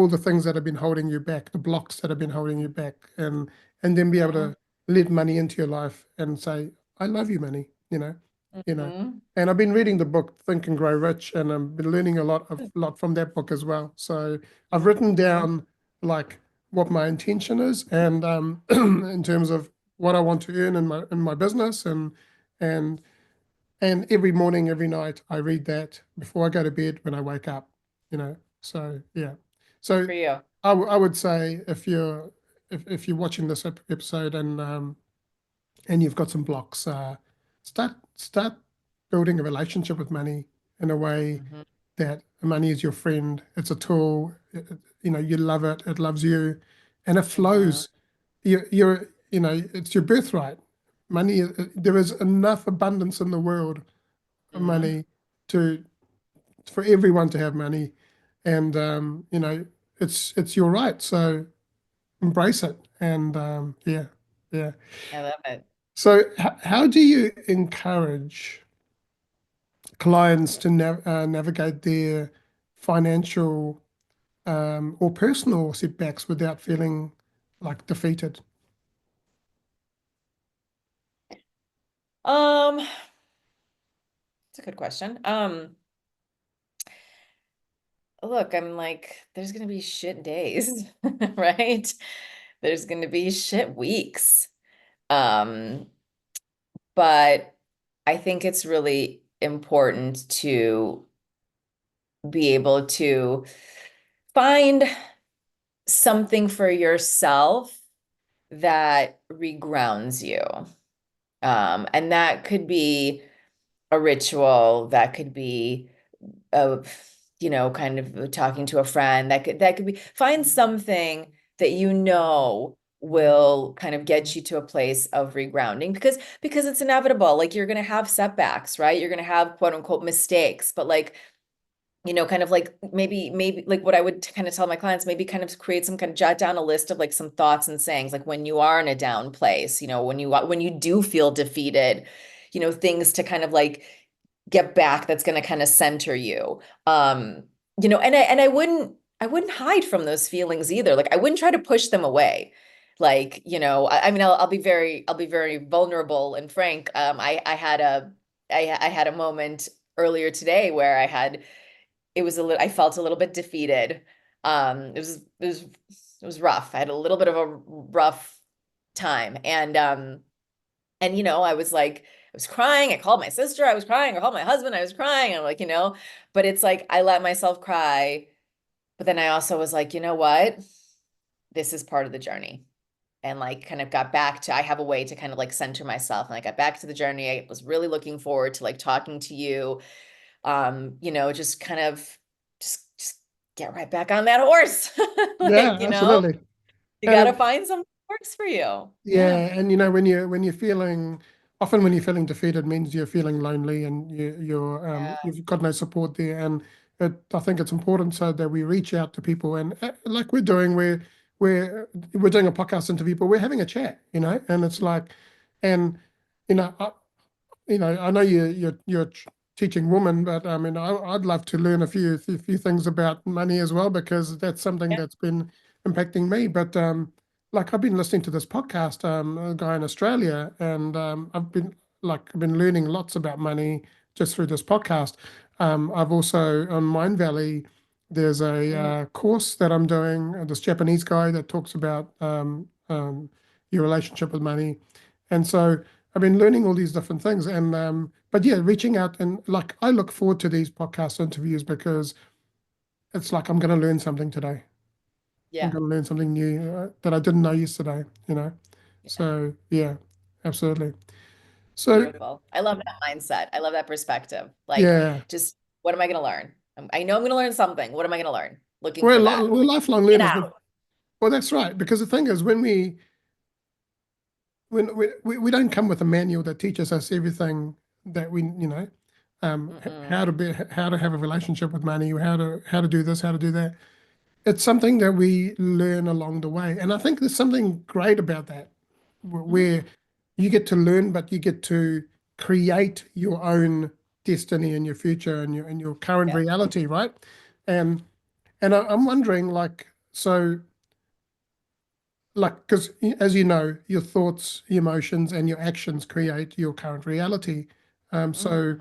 the things that have been holding you back, the blocks that have been holding you back, and then be able Mhm. to let Money into your life and say, "I love you, Money." You know. Mhm. And I've been reading the book Think and Grow Rich, and I've been learning a lot from that book as well. So I've written Mhm. down like what my intention is, and in terms of what I want to earn in my business, and and every morning, every night, I read that before I go to bed when I wake up. So yeah. Good So for you. I would say if you're watching this episode and you've got some blocks, start building a relationship with money in a way Hmm. that money is your friend. It's a tool. You love it. It loves you, and it Hmm. flows. It's your birthright. Money. There is enough abundance in the world of Hmm. money to for everyone to have money, and it's your right. So embrace it. And yeah, yeah. I love it. So how do you encourage clients to navigate their financial or personal setbacks without feeling like defeated? Um, it's a good question. Look, I'm like, there's gonna be shit days, right? There's gonna be shit weeks. Um, but I think it's really important to be able to find something for yourself that regrounds you. And that could be a ritual, that could be of, kind of talking to a friend, that could be find something that will kind of get you to a place of regrounding because it's inevitable. Like you're gonna have setbacks, right? You're gonna have quote unquote mistakes, but like kind of like maybe like what I would kind of tell my clients, maybe kind of create some kind of jot down a list of like some thoughts and sayings, like when you are in a down place, when you do feel defeated, things to kind of like get back that's going to kind of center you. And I wouldn't hide from those feelings either. Like I wouldn't try to push them away. Like, I mean, I'll be very vulnerable and frank. I had a moment earlier today where I felt a little bit defeated. It was rough. I had a little bit of a rough time. And I was like, I was crying. I called my sister. I was crying. I called my husband. I was crying. I'm like, but it's like I let myself cry. But then I also was like, you know what? This is part of the journey. And like kind of got back to I have a way to kind of like center myself. And I got back to the journey. I was really looking forward to like talking to you, just kind of just get right back on that horse. Yeah, Like, absolutely. you And got it, to find something that works for you. yeah, Yeah. and when you're feeling often when you're feeling defeated means you're feeling lonely and Yeah. you've got no support there. And I think it's important so that we reach out to people and like we're doing, we're doing a podcast interview, but we're having a chat, and it's like, and you know, I know you're teaching women, but I mean, I'd love to learn a few things about money as well because that's something Yeah. that's been impacting me. But like I've been listening to this podcast, a guy in Australia, and I've been learning lots about money just through this podcast. I've also on Mind Valley, there's a Mhm. course that I'm doing. This Japanese guy that talks about your relationship with money, and so. I've been learning all these different things, and but yeah, reaching out and like I look forward to these podcast interviews because it's like I'm going to learn something today. I'm Yeah. going to learn something new that I didn't know yesterday. Yeah. So yeah, absolutely. So Beautiful. I love that mindset. I love that perspective. Like, yeah, just what am I going to learn? I know I'm going to learn something. What am I going to learn? Looking we're for that. we're lifelong Get learners. out. Well, that's right because the thing is when we don't come with a manual that teaches us everything that Mm-mm. how to have a relationship with money, how to do this, how to do that. It's something that we learn along the way. And I think there's something great about that, Mhm. where you get to learn, but you get to create your own destiny and your future and your current Yeah. reality, right? And I'm wondering, like, so, like, because as you know, your thoughts, your emotions, and your actions create your current reality. So,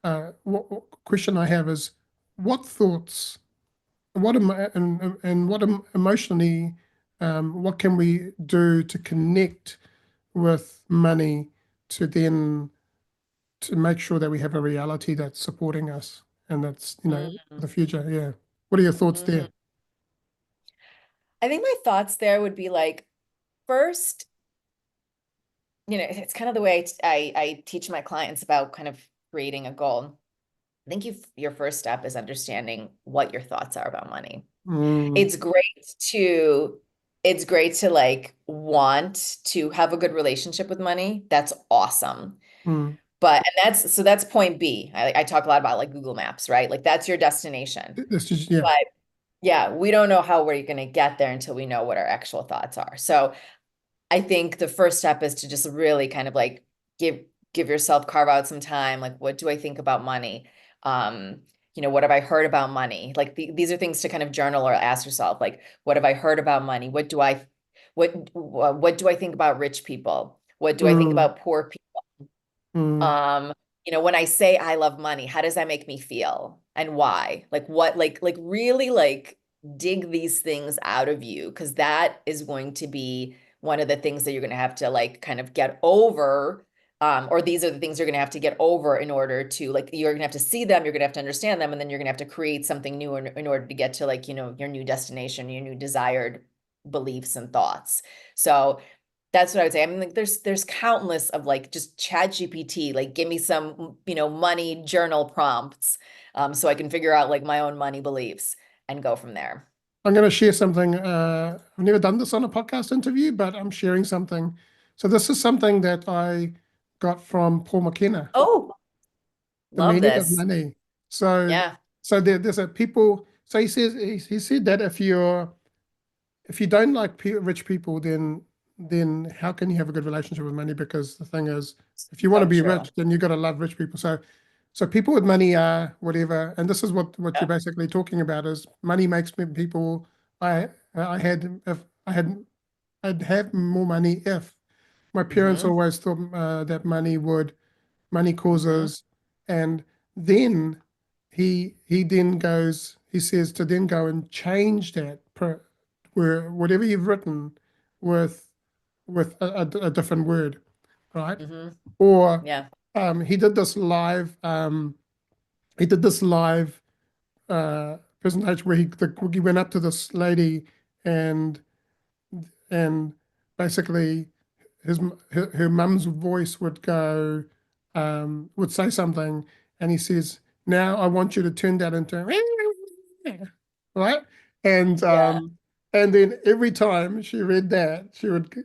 Mhm. what question I have is, what thoughts? And what emotionally, what can we do to connect with money to make sure that we have a reality that's supporting us and that's for the Mhm. future. Yeah. What are your thoughts Mhm. there? I think my thoughts there would be like, first, it's kind of the way I teach my clients about kind of creating a goal, I think your first step is understanding what your thoughts are about money. Mm, It's great to it's great to like want to have a good relationship with money. That's awesome. mm. But and that's point B. I talk a lot about like Google Maps, right? Like that's your destination. It's just, yeah. But yeah, we don't know how we're going to get there until we know what our actual thoughts are. So I think the first step is to just really kind of like give give yourself carve out some time. Like, what do I think about money? Um, what have I heard about money? Like these are things to kind of journal or ask yourself, like, what have I heard about money? What do I think about rich people? What do I think Mm, about poor people? mm, Um, when I say I love money, how does that make me feel and why? Like what, like really like dig these things out of you because that is going to be one of the things that you're going to have to like kind of get over. Or these are the things you're going to have to get over in order to like you're going to have to see them, you're going to have to understand them, and then you're going to have to create something new in order to get to like, your new destination, your new desired beliefs and thoughts. So that's what I would say. I mean, like there's countless of like just chat GPT, like give me some, money journal prompts, so I can figure out like my own money beliefs and go from there. I'm going to share something. I've never done this on a podcast interview, but I'm sharing something. So this is something that I got from Paul McKenna, Oh, the love meaning of this. money. So, Yeah. there's a people. So he said that if you don't like rich people, then how can you have a good relationship with money? Because the thing is, if you want to So be true. rich, then you got to love rich people. So people with money are whatever, and this is what you're Yep. basically talking about is money makes me people. I had if I had I'd have more money if my parents Mm-hmm. always thought that money Mm-hmm. causes, and then he then goes he says to then go and change that where whatever you've written with a different word, right? Mm-hmm. Or Yeah. he did this live he did this live presentation where he went up to this lady and and basically her mum's voice would go would say something and he says, now I want you to turn that into right, and Yeah. then every time she read that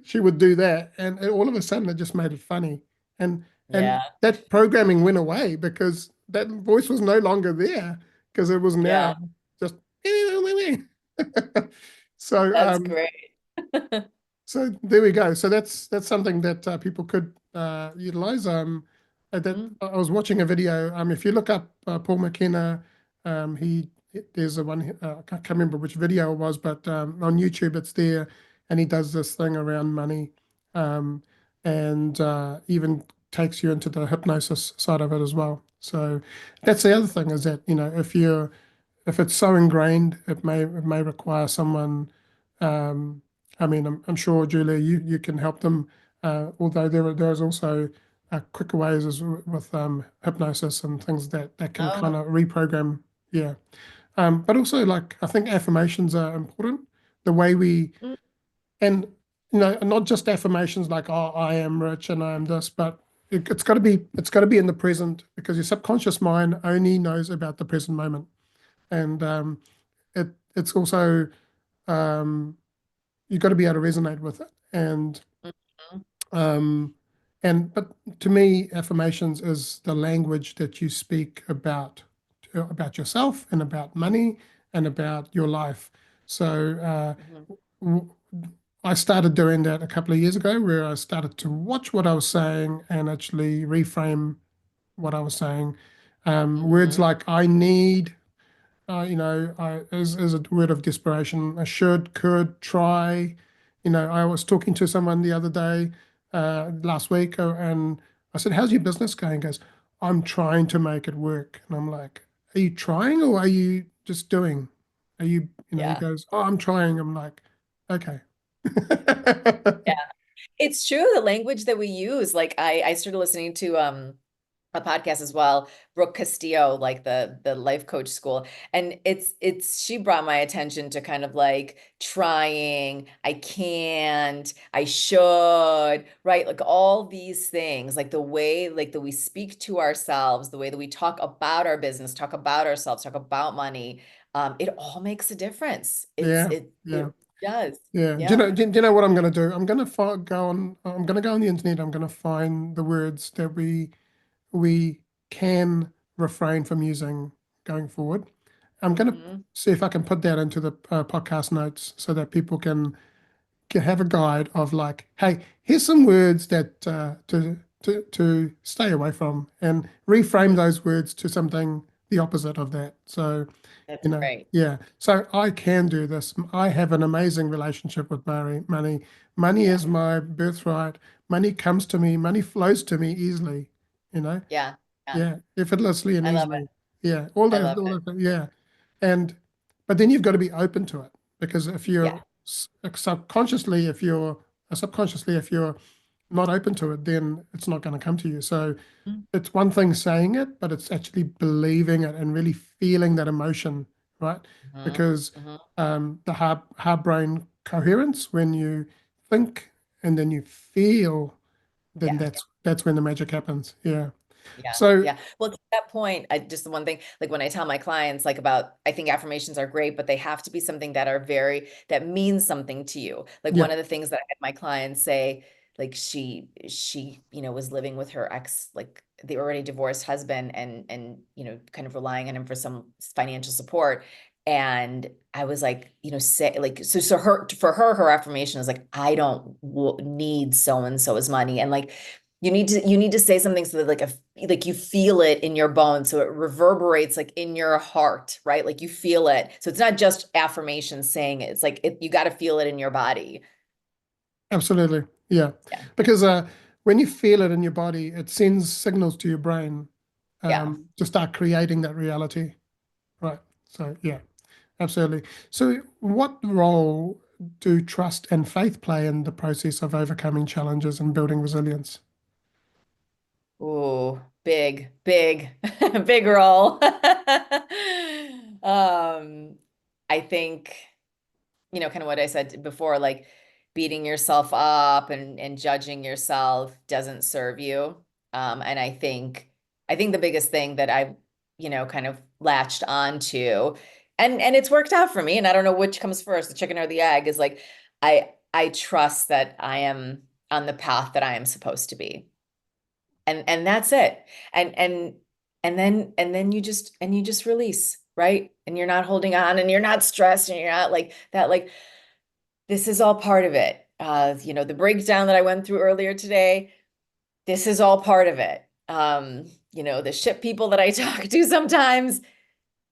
she would do that, and all of a sudden it just made it funny, and Yeah. that programming went away because that voice was no longer there because it was Yeah. now just so That's great. so there we go. So that's something that people could utilize. That Mhm. I was watching a video. If you look up Paul McKenna, he there's a one. I can't remember which video it was, but on YouTube it's there, and he does this thing around money, um, and even takes you into the hypnosis side of it as well. So that's the other thing is that if it's so ingrained, it may require someone. Um, I mean, I'm sure Julia, you can help them. Although there's also quicker ways with hypnosis and things that can kind Oh. of reprogram. Yeah, but also like I think affirmations are important. The way we Mm. and not just affirmations like oh I am rich and I am this, but it's got to be in the present because your subconscious mind only knows about the present moment and it's also um, you've got to be able to resonate with it. Mhm. Um, but to me, affirmations is the language that you speak about yourself and about money and about your life. So Mhm. w- I started doing that a couple of years ago, where I started to watch what I was saying and actually reframe what I was saying. Words Mhm. like "I need." As a word of desperation, I should, could, try. I was talking to someone the other day, last week, and I said, "How's your business going?" He goes, "I'm trying to make it work." And I'm like, "Are you trying or are you just doing? He Yeah. goes, "Oh, I'm trying." I'm like, "Okay." Yeah. It's true, the language that we use. Like I started listening to a podcast as well, Brooke Castillo, like the life coach school. And it's she brought my attention to kind of like trying, I can't, I should, right? Like all these things, like the way like that we speak to ourselves, the way that we talk about our business, talk about ourselves, talk about money, it all makes a difference. Yeah, yeah, It does. yeah. Do you Yeah. know? Do you know what I'm going to do? I'm going to go on. I'm going to go on the internet. I'm going to find the words that we can refrain from using going forward. I'm going to Hmm. see if I can put that into the podcast notes so that people can have a guide of like, hey, here's some words that to stay away from, and reframe those words to something the opposite of that. So, That's great. yeah. So I can do this. I have an amazing relationship with money. Money Yeah. is my birthright. Money comes to me. Money flows to me easily. You know, Yeah. Yeah. yeah, effortlessly and I love it. easily. Yeah, I love all it. those, yeah. And but then you've got to be open to it because if Yeah. you're subconsciously, if you're subconsciously, if you're not open to it, then it's not going to come to you. So it's one thing saying it, but it's actually believing it and really feeling that emotion, right? Mm-hmm. Because Hmm. the heart brain coherence, when you think and then you feel, then Yeah. that's when the magic happens. Yeah. Yeah. So Yeah. Well, to that point, I just the one thing, like when I tell my clients, like about, I think affirmations are great, but they have to be something that are that means something to you. Like yeah, one of the things that I had my clients say, like was living with her ex, like the already divorced husband and, kind of relying on him for some financial support. And I was like, say like, so for her affirmation is like, I don't need so and so's money. And like, you need to say something so that like you feel it in your bones so it reverberates like in your heart, right? Like you feel it. So it's not just affirmation saying it. It's like you got to feel it in your body. absolutely. Yeah. Yeah. Because when you feel it in your body, it sends signals to your brain Yeah. to start creating that reality. Right. So, yeah, absolutely. So, what role do trust and faith play in the process of overcoming challenges and building resilience? Ooh, big, big role. I think, kind of what I said before, like beating yourself up and judging yourself doesn't serve you. And I think the biggest thing that I've, kind of latched onto, and it's worked out for me, and I don't know which comes first, the chicken or the egg, is like I trust that I am on the path that I am supposed to be. And that's it. And then you just release, right? And you're not holding on and you're not stressed and you're not like that, like this is all part of it. The breakdown that I went through earlier today, this is all part of it. The shit people that I talk to sometimes,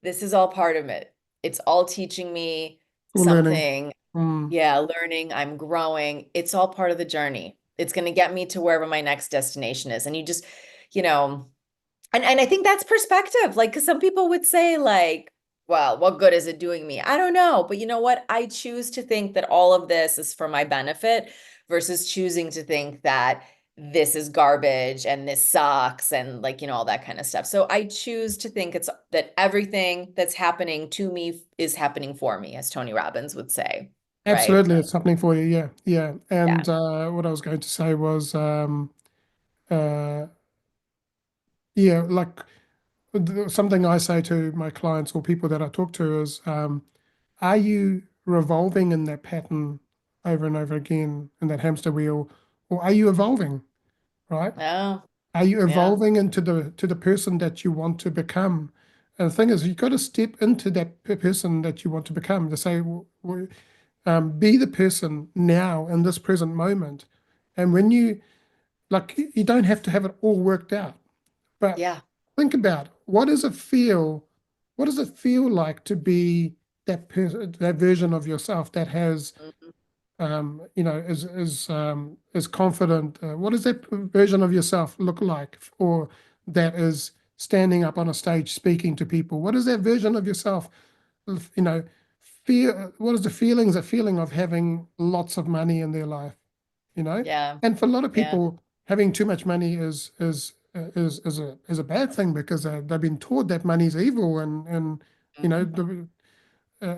this is all part of it. It's all teaching me Or learning? something. Mm, Yeah, learning, I'm growing. It's all part of the journey. It's going to get me to wherever my next destination is. And you just, you know, and I think that's perspective. Like, because some people would say, like, well, what good is it doing me? I don't know. But you know what? I choose to think that all of this is for my benefit versus choosing to think that this is garbage and this sucks and like, all that kind of stuff. So I choose to think it's that everything that's happening to me is happening for me, as Tony Robbins would say. Right? absolutely. It's happening for you. Yeah. Yeah. Yeah. And what I was going to say was, uh, yeah, like something I say to my clients or people that I talk to is, are you revolving in that pattern over and over again in that hamster wheel, or are you evolving, right? Oh, Are you yeah. evolving into the person that you want to become? And the thing is, you've got to step into that person that you want to become to say, be the person now in this present moment. And when you don't have to have it all worked out, but Yeah. think about what does it feel? What does it feel like to be that person, that version of yourself that has, Mhm. is confident? What does that version of yourself look like, or that is standing up on a stage speaking to people? What is that version of yourself? You know, feel. What is the feeling? Is a feeling of having lots of money in their life? You know, Yeah. and for a lot of Yeah. people, having too much money is is a bad thing because they've been taught that money's evil, and you know Mhm. the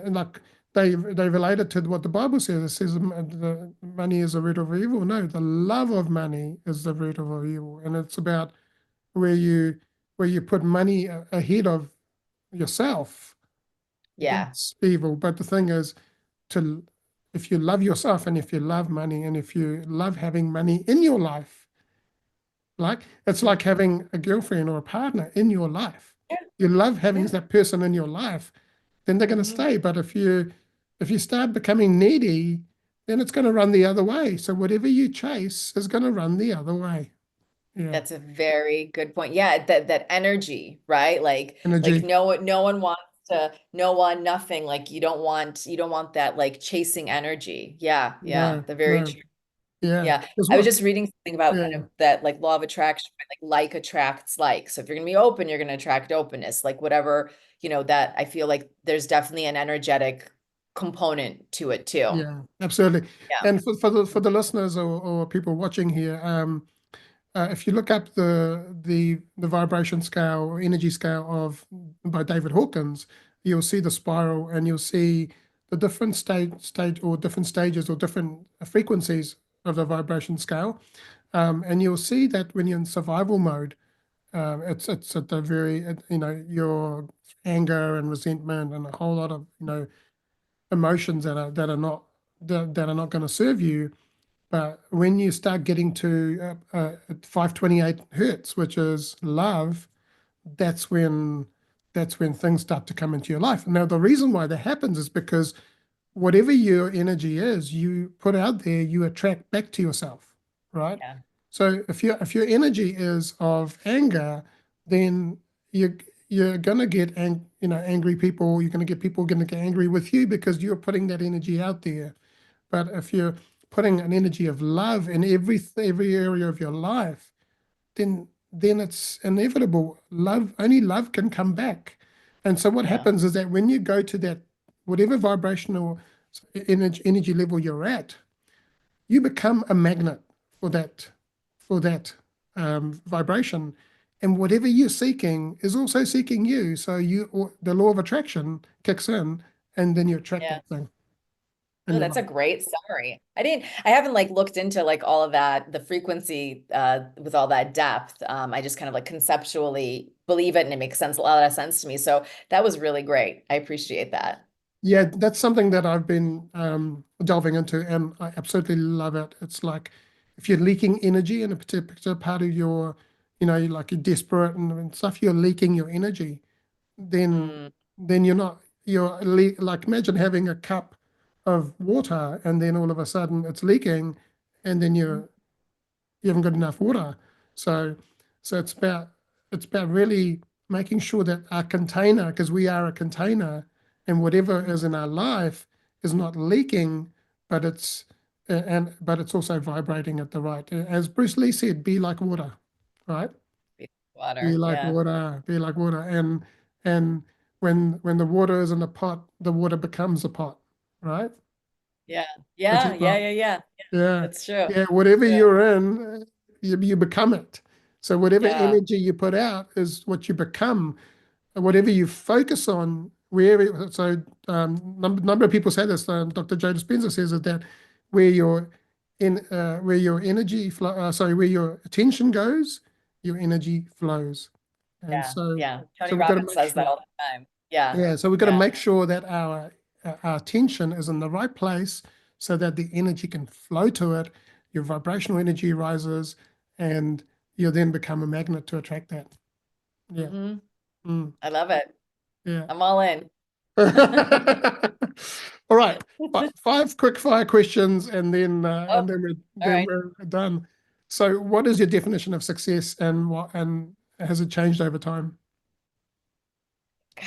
and like they relate it to what the Bible says. It says the money is the root of evil. No, the love of money is the root of evil, and it's about where you where you put money ahead of yourself. Yeah, That's evil. But the thing is, to if you love yourself and if you love money and if you love having money in your life, like it's Mhm. like having a girlfriend or a partner in your life. Yeah, You love having yeah. that person in your life, then they're going to Mhm. stay. But if you start becoming needy, then it's going to run the other way. So whatever you chase is going to run the other way. Yeah. That's a very good point. Yeah, that energy, right? Like Energy. no one wants to, no one, nothing. Like you don't want that like chasing energy. Yeah, yeah. No, The very no. true. Yeah. Yeah. That's I was what, just reading something about yeah. kind of that like law of attraction, like attracts like. So if you're gonna be open, you're gonna attract openness. Like whatever, that I feel like there's definitely an energetic component to it too. Yeah, absolutely. Yeah. And for the listeners or people watching here, if you look up the vibration scale or energy scale of by David Hawkins, you'll see the spiral and you'll see the different stage or different stages or different frequencies of the vibration scale. And you'll see that when you're in survival mode, it's at the very your anger and resentment and a whole lot of emotions that are not going to serve you. But when you start getting to 528 hertz, which is love, that's when that's when things start to come into your life. Now, the reason why that happens is because whatever your energy is, you put out there, you attract back to yourself, right? Yeah. So if your energy is of anger, then you you're gonna get angry people. You're gonna get people gonna get angry with you because you're putting that energy out there. But if you're putting an energy of love in every area of your life, then it's inevitable. Only love can come back. And so what Yeah. happens is that when you go to that whatever vibrational energy level you're at, you become a magnet for that vibration. And whatever you're seeking is also seeking you. So the law of attraction kicks in, and then you attract Yeah. that thing in Oh, your that's a life. great summary. I haven't like looked into like all of that, the frequency with all that depth. I just kind of like conceptually believe it and it makes sense, a lot of sense to me. So that was really great. I appreciate that. Yeah, that's something that I've been delving into, and I absolutely love it. It's like if you're leaking energy in a particular part of your, like you're desperate and stuff, you're leaking your energy. Then, Mm, then like imagine having a cup of water, and then all of a sudden it's leaking, and then you haven't got enough water. So, so it's about really making sure that our container, because we are a container, and whatever mhm. is in our life is not leaking, but it's also vibrating at the right. As Bruce Lee said, be like water, right? Be Water. like Yeah. water, be like water, and when the water is in a pot, the water becomes a pot, right? Yeah. It's Yeah. Yeah. about Yeah. Yeah. yeah, That's true. yeah. Whatever True. you're in, you become it. So whatever Yeah. energy you put out is what you become. And whatever you focus on, wherever. So number of people say this. Dr. Joe Dispenza says is that where your where your energy flow, where your attention goes, your energy flows. And Yeah. so Yeah. so Tony we've got to Robbins make says that sure. all the time. Yeah. Yeah, so we've got to Yeah. make sure that our attention is in the right place so that the energy can flow to it, your vibrational energy rises, and you then become a magnet to attract that. Yeah. Hmm. Mm, I love it. yeah. I'm all in. All right. Five quick fire questions and then Oh, all then right. we're done. So what is your definition of success and has it changed over time? God,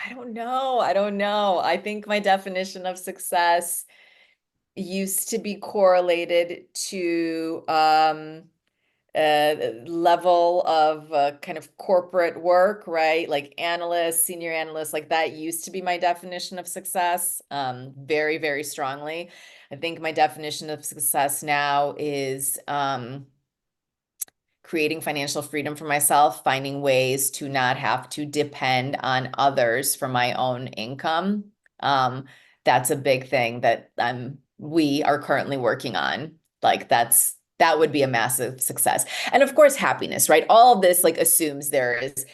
I don't know. I don't know. I think my definition of success used to be correlated to level of kind of corporate work, right? Like analyst, senior analyst, like that used to be my definition of success, very, very strongly. I think my definition of success now is creating financial freedom for myself, finding ways to not have to depend on others for my own income. Um, that's a big thing that we are currently working on. Like that would be a massive success. And of course, happiness, right? All of this like assumes there is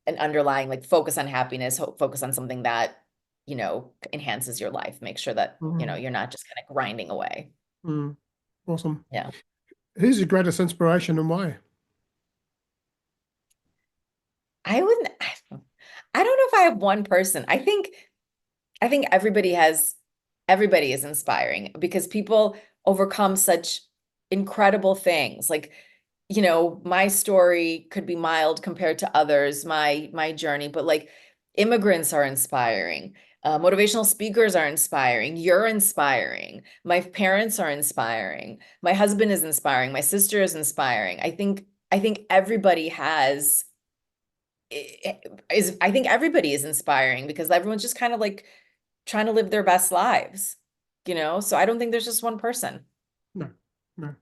an underlying like focus on happiness, focus on something that, enhances your life. Make sure that, Mm, you're not just kind of grinding away. mm, awesome. Yeah. Who's your greatest inspiration and why? I wouldn't, I don't know if I have one person. I think everybody is inspiring because people overcome such incredible things. Like, my story could be mild compared to others, my journey, but like immigrants are inspiring. Motivational speakers are inspiring. You're inspiring. My parents are inspiring. My husband is inspiring. My sister is inspiring. I think everybody I think everybody is inspiring because everyone's just kind of like trying to live their best lives, So I don't think there's just one person. No, no.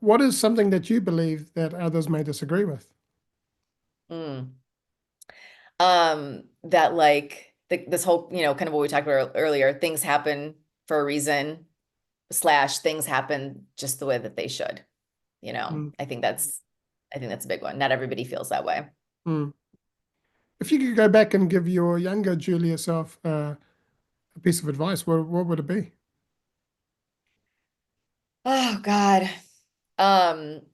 What is something that you believe that others may disagree with? Mm. That like this whole, kind of what we talked about earlier, things happen for a reason, slash things happen just the way that they should, Mm, I think that's a big one. Not everybody feels that way. mm. If you could go back and give your younger Julia self a piece of advice, what would it be? Oh God.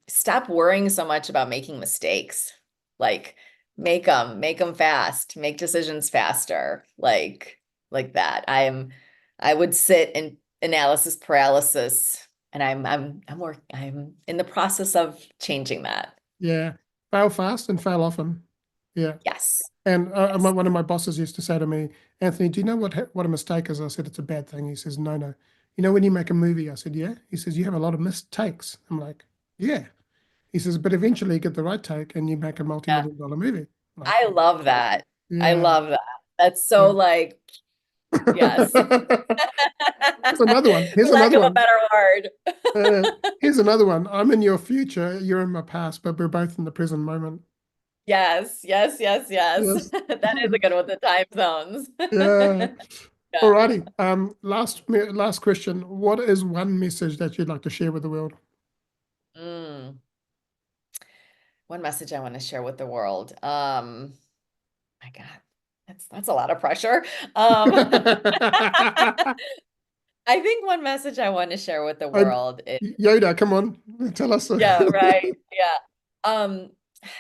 Stop worrying so much about making mistakes. Like make them fast, make decisions faster, like that. I would sit in analysis paralysis, and I'm in the process of changing that. Yeah, fail fast and fail often. Yeah. Yes. And Yes. one of my bosses used to say to me, Anthony, do you know what a mistake is? I said, it's a bad thing. He says, no, no. You know, when you make a movie, I said, yeah. He says, you have a lot of mistakes. I'm like, yeah. He says, but eventually you get the right take and you make a Yeah. multi-million dollar movie. I'm like, I love that. I yeah, love that. That's so yeah. like, yes. Here's another one. For Here's lack another of a one. better word. Uh, here's another one. I'm in your future. You're in my past, but we're both in the present moment. Yes, yes, yes, yes. Yes. That is a good one, the time zones. Yeah. Yeah. Alrighty. Last question. What is one message that you'd like to share with the world? Mm. One message I want to share with the world. My God, that's a lot of pressure. I think one message I want to share with the Uh, world is, Yoda, come on, tell us. yeah, right. Yeah. Um,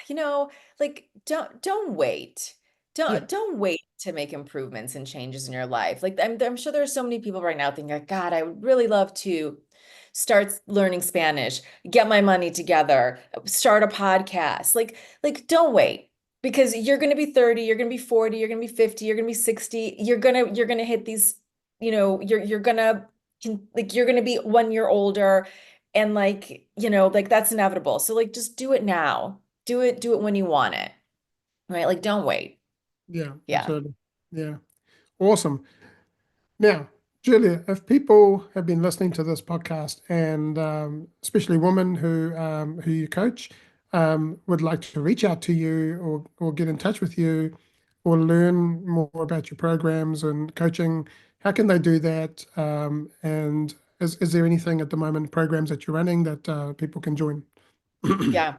you know, like don't wait. Yeah, Don't wait to make improvements and changes in your life. Like I'm sure there are so many people right now thinking, like, God, I would really love to start learning Spanish, get my money together, start a podcast. Like don't wait because you're going to be 30, you're going to be 40, you're going to be 50, you're going to be 60. You're going to hit these, you're going to like you're going to be 1 year older, and like that's inevitable. So like just do it now. Do it when you want it. Right? Like don't wait. yeah, Yeah. absolutely. Yeah, awesome. Now, Julia, if people have been listening to this podcast and especially women who you coach would like to reach out to you or get in touch with you or learn more about your programs and coaching, how can they do that? And is there anything at the moment, programs that you're running that people can join? Yeah.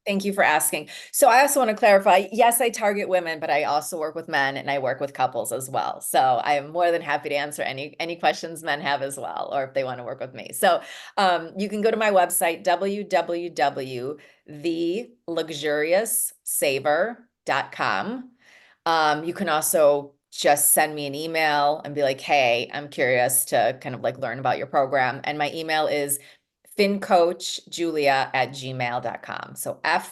Thank you for asking. So I also want to clarify, yes, I target women, but I also work with men and I work with couples as well. So I am more than happy to answer any questions men have as well, or if they want to work with me. So you can go to my website, www.theluxurioussaver.com. You can also just send me an email and be like, hey, I'm curious to kind of like learn about your program. And my email is fincoachjulia@gmail.com. So Yeah.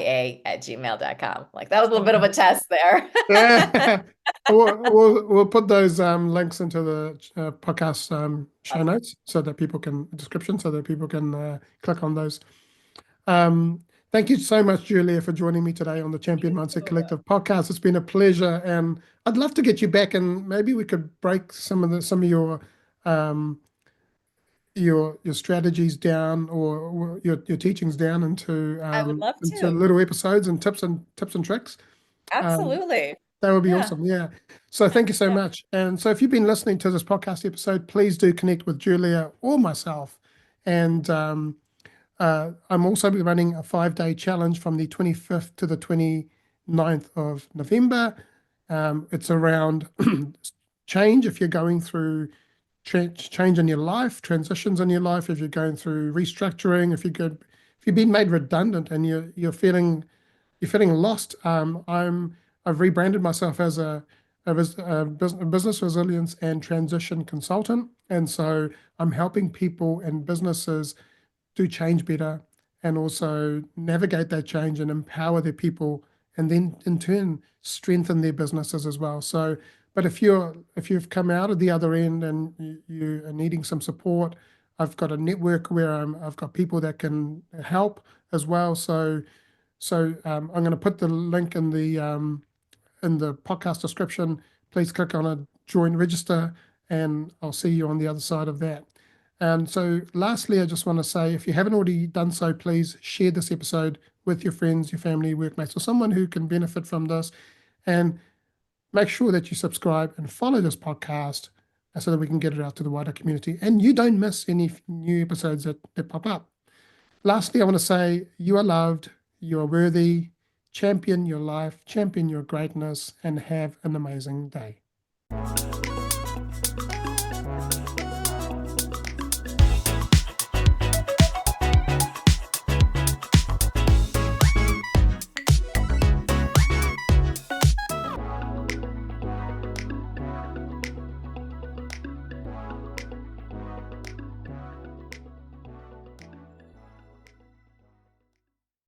FINCOACHJULIA@gmail.com. Like that was a little bit of a test there. Yeah. We'll put those links into the podcast show Awesome. notes so that people can description so that people can click on those. Um, Thank you so much, Julia, for joining me today on the Champion Mindset Collective podcast. It's been a pleasure, and I'd love to get you back, and maybe we could break some of your um, your strategies down, or your teachings down I would love into to. little episodes and tips and tricks. Um, Absolutely. that would be Yeah. awesome. Yeah. So thank you so Yeah. much. And so if you've been listening to this podcast episode, please do connect with Julia or myself. And I'm also be running a 5-day challenge from the 25th to the 29th of November. It's around change. If you're going through change in your life, transitions in your life, if you're going through restructuring, if you've been made redundant and you're feeling lost, I've rebranded myself as a business resilience and transition consultant, and so I'm helping people and businesses do change better and also navigate that change and empower their people, and then in turn strengthen their businesses as well. So, but if you've come out of the other end and you are needing some support, I've got a network where I've got people that can help as well. So I'm going to put the link in the podcast description. Please click on it, join, register, and I'll see you on the other side of that. And so lastly, I just want to say, if you haven't already done so, please share this episode with your friends, your family, workmates, or someone who can benefit from this. And make sure that you subscribe and follow this podcast so that we can get it out to the wider community. And you don't miss any new episodes that pop up. Lastly, I want to say you are loved, you are worthy, champion your life, champion your greatness, and have an amazing day.